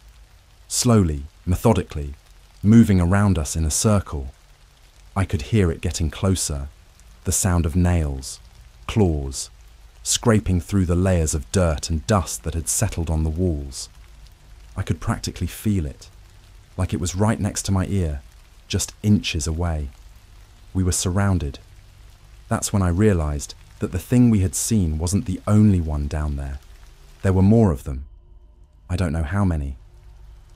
Slowly, methodically, moving around us in a circle. I could hear it getting closer, the sound of nails, claws, scraping through the layers of dirt and dust that had settled on the walls. I could practically feel it, like it was right next to my ear, just inches away. We were surrounded. That's when I realized that the thing we had seen wasn't the only one down there. There were more of them. I don't know how many.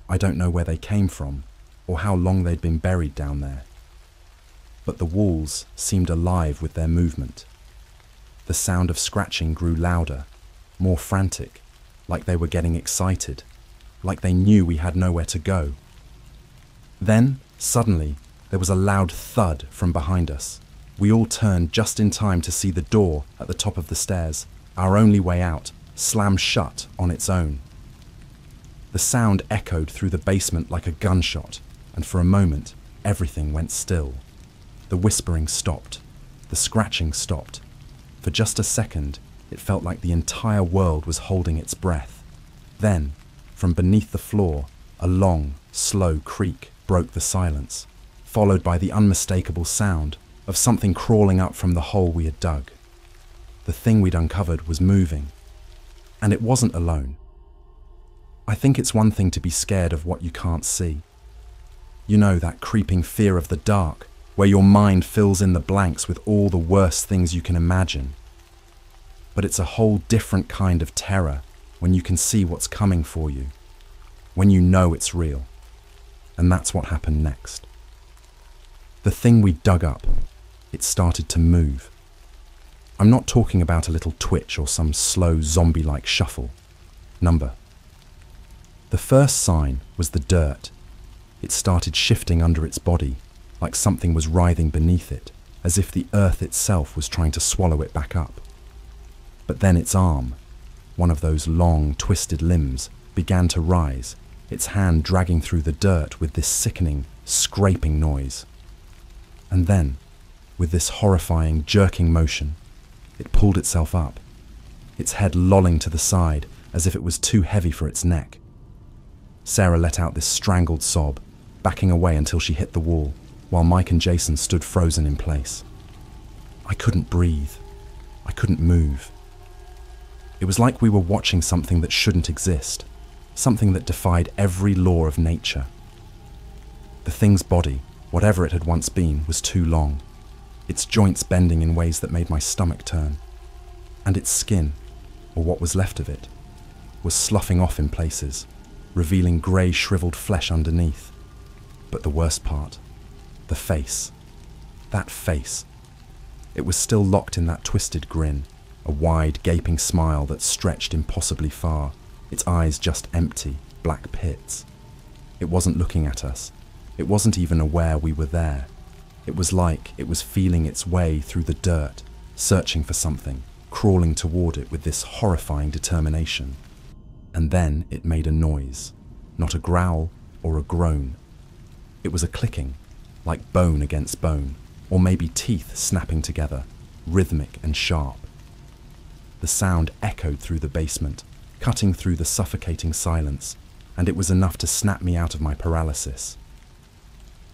I don't know where they came from, or how long they'd been buried down there. But the walls seemed alive with their movement. The sound of scratching grew louder, more frantic, like they were getting excited, like they knew we had nowhere to go. Then, suddenly, there was a loud thud from behind us. We all turned just in time to see the door at the top of the stairs, our only way out, slam shut on its own. The sound echoed through the basement like a gunshot, and for a moment, everything went still. The whispering stopped. The scratching stopped. For just a second, it felt like the entire world was holding its breath. Then, from beneath the floor, a long, slow creak broke the silence, followed by the unmistakable sound of something crawling up from the hole we had dug. The thing we'd uncovered was moving, and it wasn't alone. I think it's one thing to be scared of what you can't see. You know, that creeping fear of the dark, where your mind fills in the blanks with all the worst things you can imagine. But it's a whole different kind of terror when you can see what's coming for you, when you know it's real. And that's what happened next. The thing we dug up, it started to move. I'm not talking about a little twitch or some slow zombie-like shuffle. The first sign was the dirt. It started shifting under its body, like something was writhing beneath it, as if the earth itself was trying to swallow it back up. But then its arm, one of those long, twisted limbs, began to rise, its hand dragging through the dirt with this sickening, scraping noise. And then, with this horrifying, jerking motion, it pulled itself up, its head lolling to the side as if it was too heavy for its neck. Sarah let out this strangled sob, backing away until she hit the wall, while Mike and Jason stood frozen in place. I couldn't breathe. I couldn't move. It was like we were watching something that shouldn't exist, something that defied every law of nature. The thing's body, whatever it had once been, was too long, its joints bending in ways that made my stomach turn. And its skin, or what was left of it, was sloughing off in places, revealing grey, shriveled flesh underneath. But the worst part, the face. That face. It was still locked in that twisted grin, a wide, gaping smile that stretched impossibly far, its eyes just empty, black pits. It wasn't looking at us. It wasn't even aware we were there. It was like it was feeling its way through the dirt, searching for something, crawling toward it with this horrifying determination. And then it made a noise, not a growl or a groan. It was a clicking, like bone against bone, or maybe teeth snapping together, rhythmic and sharp. The sound echoed through the basement, cutting through the suffocating silence, and it was enough to snap me out of my paralysis.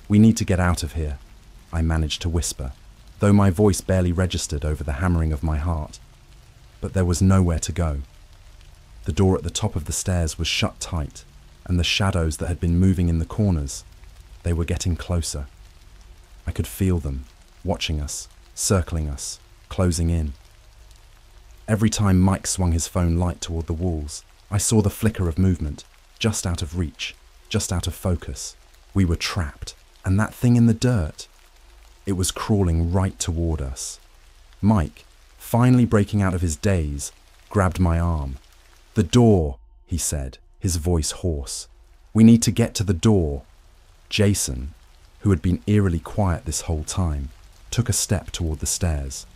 "We need to get out of here," I managed to whisper, though my voice barely registered over the hammering of my heart. But there was nowhere to go. The door at the top of the stairs was shut tight, and the shadows that had been moving in the corners, they were getting closer. I could feel them, watching us, circling us, closing in. Every time Mike swung his phone light toward the walls, I saw the flicker of movement, just out of reach, just out of focus. We were trapped, and that thing in the dirt, it was crawling right toward us. Mike, finally breaking out of his daze, grabbed my arm. "The door," he said, his voice hoarse. "We need to get to the door." Jason, who had been eerily quiet this whole time, took a step toward the stairs.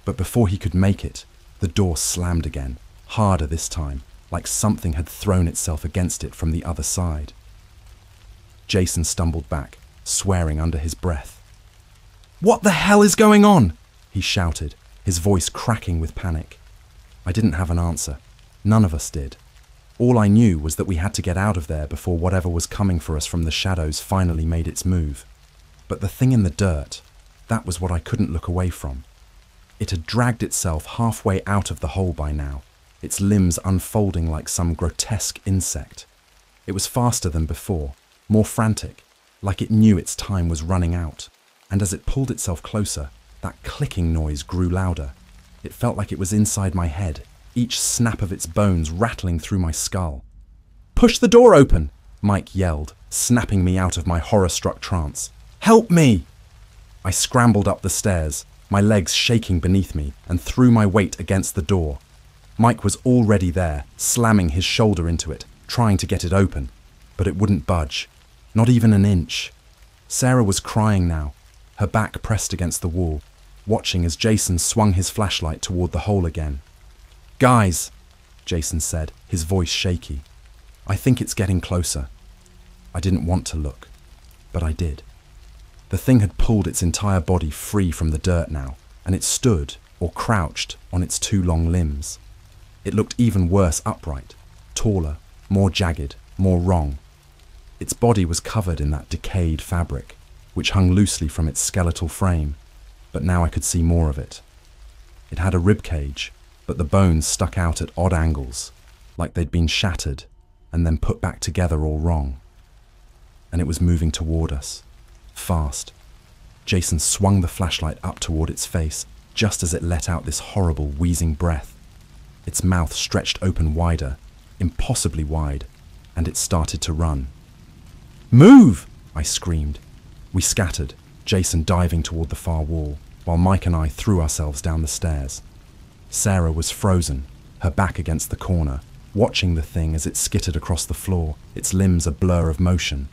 But before he could make it, the door slammed again, harder this time, like something had thrown itself against it from the other side. Jason stumbled back, swearing under his breath. "What the hell is going on?" he shouted, his voice cracking with panic. I didn't have an answer. None of us did. All I knew was that we had to get out of there before whatever was coming for us from the shadows finally made its move. But the thing in the dirt, that was what I couldn't look away from. It had dragged itself halfway out of the hole by now, its limbs unfolding like some grotesque insect. It was faster than before, more frantic, like it knew its time was running out. And as it pulled itself closer, that clicking noise grew louder. It felt like it was inside my head, each snap of its bones rattling through my skull. "Push the door open!" Mike yelled, snapping me out of my horror-struck trance. "Help me!" I scrambled up the stairs, my legs shaking beneath me, and threw my weight against the door. Mike was already there, slamming his shoulder into it, trying to get it open. But it wouldn't budge, not even an inch. Sarah was crying now, her back pressed against the wall, watching as Jason swung his flashlight toward the hole again. "Guys," Jason said, his voice shaky. "I think it's getting closer." I didn't want to look, but I did. The thing had pulled its entire body free from the dirt now, and it stood, or crouched, on its two long limbs. It looked even worse upright, taller, more jagged, more wrong. Its body was covered in that decayed fabric, which hung loosely from its skeletal frame, but now I could see more of it. It had a rib cage, but the bones stuck out at odd angles, like they'd been shattered and then put back together all wrong. And it was moving toward us, fast. Jason swung the flashlight up toward its face just as it let out this horrible wheezing breath. Its mouth stretched open wider, impossibly wide, and it started to run. "Move!" I screamed. We scattered, Jason diving toward the far wall, while Mike and I threw ourselves down the stairs. Sarah was frozen, her back against the corner, watching the thing as it skittered across the floor, its limbs a blur of motion.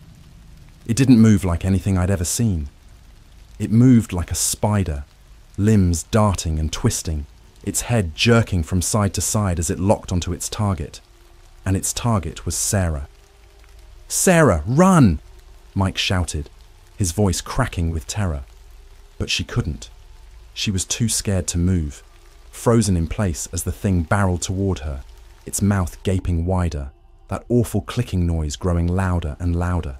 It didn't move like anything I'd ever seen. It moved like a spider, limbs darting and twisting, its head jerking from side to side as it locked onto its target. And its target was Sarah. "Sarah, run!" Mike shouted, his voice cracking with terror. But she couldn't. She was too scared to move, frozen in place as the thing barreled toward her, its mouth gaping wider, that awful clicking noise growing louder and louder.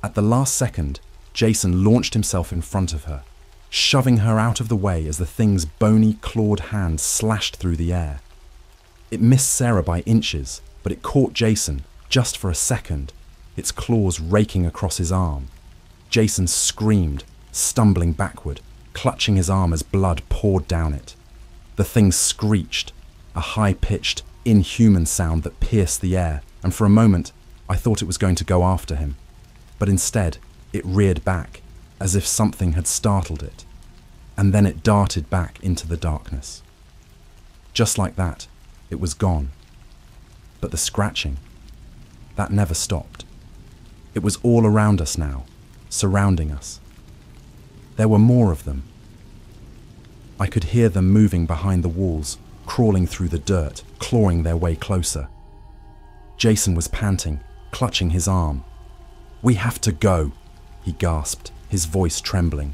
At the last second, Jason launched himself in front of her, shoving her out of the way as the thing's bony, clawed hand slashed through the air. It missed Sarah by inches, but it caught Jason, just for a second, its claws raking across his arm. Jason screamed, stumbling backward, clutching his arm as blood poured down it. The thing screeched, a high-pitched, inhuman sound that pierced the air, and for a moment, I thought it was going to go after him. But instead, it reared back, as if something had startled it, and then it darted back into the darkness. Just like that, it was gone. But the scratching, that never stopped. It was all around us now, surrounding us. There were more of them. I could hear them moving behind the walls, crawling through the dirt, clawing their way closer. Jason was panting, clutching his arm. "We have to go," he gasped, his voice trembling.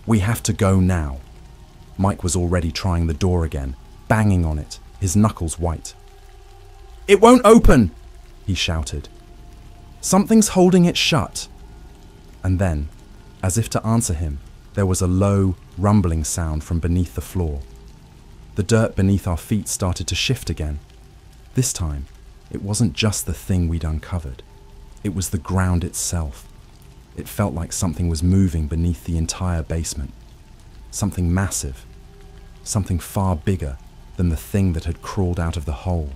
"We have to go now." Mike was already trying the door again, banging on it, his knuckles white. "It won't open!" he shouted. "Something's holding it shut." And then, as if to answer him, there was a low, rumbling sound from beneath the floor. The dirt beneath our feet started to shift again. This time, it wasn't just the thing we'd uncovered. It was the ground itself. It felt like something was moving beneath the entire basement. Something massive. Something far bigger than the thing that had crawled out of the hole.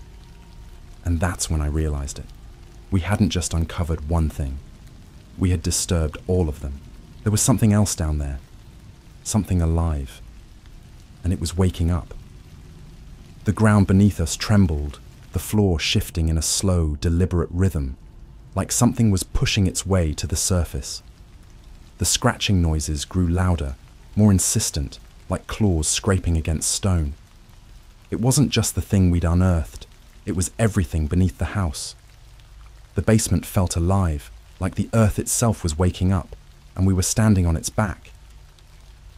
And that's when I realized it. We hadn't just uncovered one thing. We had disturbed all of them. There was something else down there. Something alive. And it was waking up. The ground beneath us trembled, the floor shifting in a slow, deliberate rhythm, like something was pushing its way to the surface. The scratching noises grew louder, more insistent, like claws scraping against stone. It wasn't just the thing we'd unearthed, it was everything beneath the house. The basement felt alive, like the earth itself was waking up, and we were standing on its back.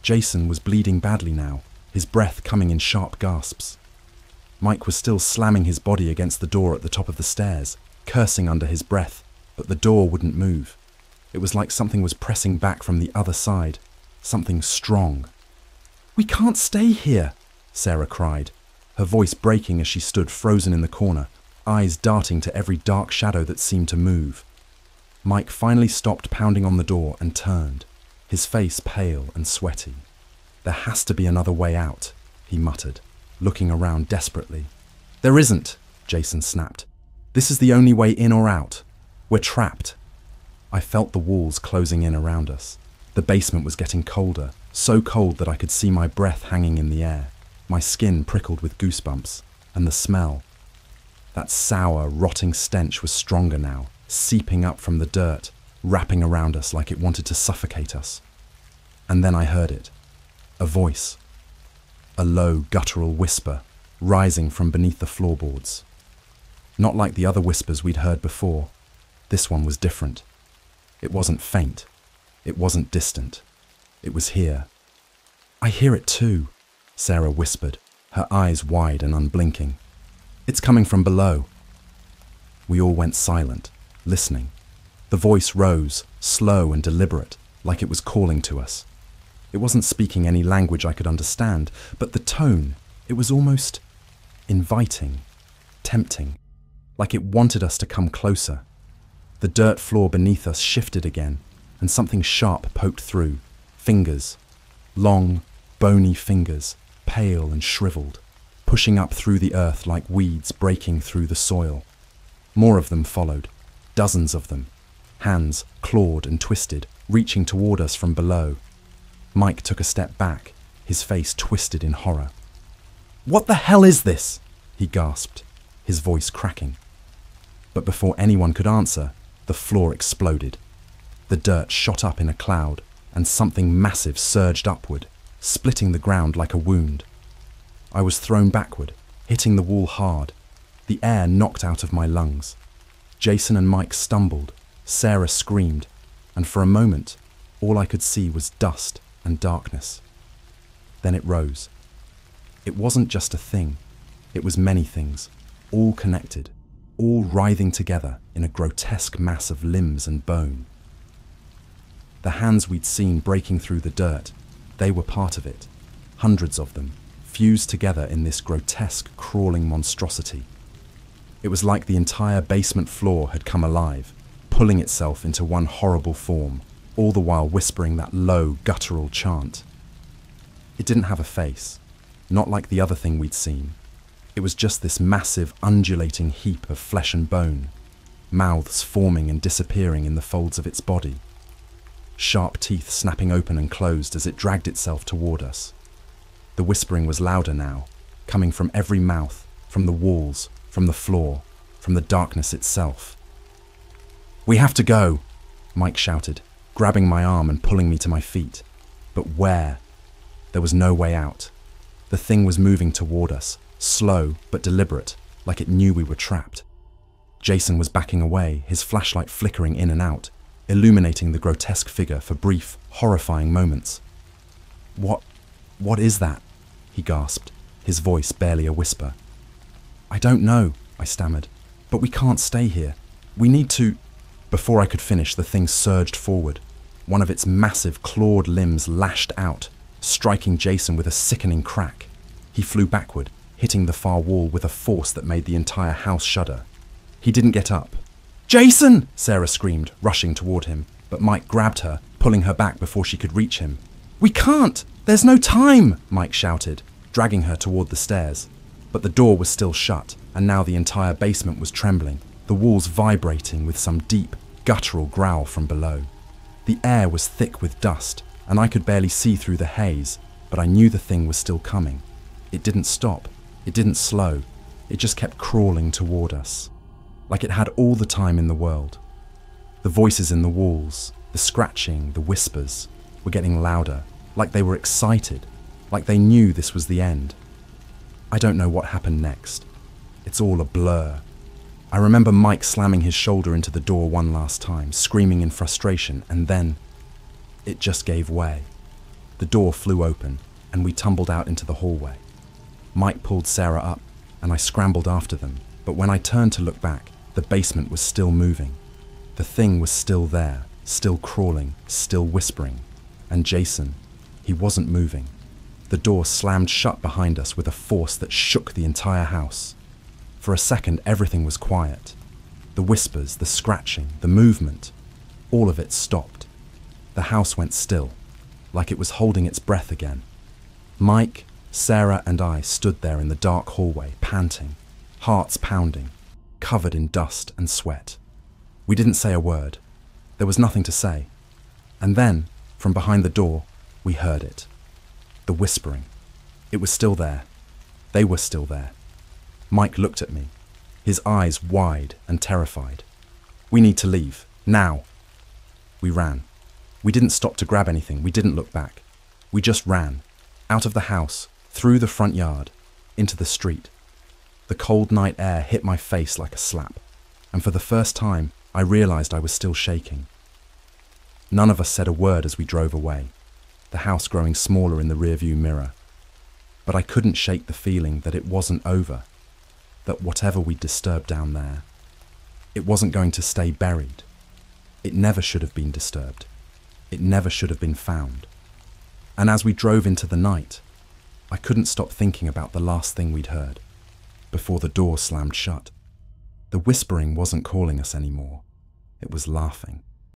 Jason was bleeding badly now, his breath coming in sharp gasps. Mike was still slamming his body against the door at the top of the stairs, cursing under his breath, but the door wouldn't move. It was like something was pressing back from the other side, something strong. "We can't stay here," Sarah cried, her voice breaking as she stood frozen in the corner, eyes darting to every dark shadow that seemed to move. Mike finally stopped pounding on the door and turned, his face pale and sweaty. "There has to be another way out," he muttered, looking around desperately. "There isn't," Jason snapped. "This is the only way in or out. We're trapped." I felt the walls closing in around us. The basement was getting colder, so cold that I could see my breath hanging in the air. My skin prickled with goosebumps, and the smell. That sour, rotting stench was stronger now, seeping up from the dirt, wrapping around us like it wanted to suffocate us. And then I heard it. A voice. A low, guttural whisper, rising from beneath the floorboards. Not like the other whispers we'd heard before. This one was different. It wasn't faint. It wasn't distant. It was here. "I hear it too," Sarah whispered, her eyes wide and unblinking. "It's coming from below." We all went silent, listening. The voice rose, slow and deliberate, like it was calling to us. It wasn't speaking any language I could understand, but the tone, it was almost inviting, tempting, like it wanted us to come closer. The dirt floor beneath us shifted again, and something sharp poked through. Fingers, long, bony fingers, pale and shriveled, pushing up through the earth like weeds breaking through the soil. More of them followed, dozens of them, hands clawed and twisted, reaching toward us from below. Mike took a step back, his face twisted in horror. "What the hell is this?" he gasped, his voice cracking. But before anyone could answer, the floor exploded. The dirt shot up in a cloud, and something massive surged upward, splitting the ground like a wound. I was thrown backward, hitting the wall hard, the air knocked out of my lungs. Jason and Mike stumbled, Sarah screamed, and for a moment, all I could see was dust and darkness. Then it rose. It wasn't just a thing, it was many things, all connected, all writhing together in a grotesque mass of limbs and bone. The hands we'd seen breaking through the dirt, they were part of it, hundreds of them, fused together in this grotesque, crawling monstrosity. It was like the entire basement floor had come alive, pulling itself into one horrible form, all the while whispering that low, guttural chant. It didn't have a face, not like the other thing we'd seen. It was just this massive, undulating heap of flesh and bone, mouths forming and disappearing in the folds of its body, sharp teeth snapping open and closed as it dragged itself toward us. The whispering was louder now, coming from every mouth, from the walls, from the floor, from the darkness itself. "We have to go," Mike shouted, grabbing my arm and pulling me to my feet. But where? There was no way out. The thing was moving toward us, slow but deliberate, like it knew we were trapped. Jason was backing away, his flashlight flickering in and out, illuminating the grotesque figure for brief, horrifying moments. What is that?" he gasped, his voice barely a whisper. "I don't know," I stammered, "but we can't stay here. We need to—" Before I could finish, the thing surged forward. One of its massive, clawed limbs lashed out, striking Jason with a sickening crack. He flew backward, hitting the far wall with a force that made the entire house shudder. He didn't get up. "Jason!" Sarah screamed, rushing toward him, but Mike grabbed her, pulling her back before she could reach him. "We can't! There's no time!" Mike shouted, dragging her toward the stairs. But the door was still shut, and now the entire basement was trembling, the walls vibrating with some deep, guttural growl from below. The air was thick with dust, and I could barely see through the haze, but I knew the thing was still coming. It didn't stop. It didn't slow. It just kept crawling toward us, like it had all the time in the world. The voices in the walls, the scratching, the whispers, were getting louder, like they were excited, like they knew this was the end. I don't know what happened next. It's all a blur. I remember Mike slamming his shoulder into the door one last time, screaming in frustration, and then it just gave way. The door flew open, and we tumbled out into the hallway. Mike pulled Sarah up, and I scrambled after them, but when I turned to look back, the basement was still moving. The thing was still there, still crawling, still whispering. And Jason, he wasn't moving. The door slammed shut behind us with a force that shook the entire house. For a second, everything was quiet. The whispers, the scratching, the movement, all of it stopped. The house went still, like it was holding its breath again. Mike, Sarah, and I stood there in the dark hallway, panting, hearts pounding, covered in dust and sweat. We didn't say a word. There was nothing to say. And then, from behind the door, we heard it. The whispering. It was still there. They were still there. Mike looked at me, his eyes wide and terrified. "We need to leave. Now." We ran. We didn't stop to grab anything. We didn't look back. We just ran. Out of the house, through the front yard, into the street. The cold night air hit my face like a slap, and for the first time, I realized I was still shaking. None of us said a word as we drove away, the house growing smaller in the rearview mirror. But I couldn't shake the feeling that it wasn't over, that whatever we disturbed down there, it wasn't going to stay buried. It never should have been disturbed. It never should have been found. And as we drove into the night, I couldn't stop thinking about the last thing we'd heard, before the door slammed shut. The whispering wasn't calling us anymore. It was laughing.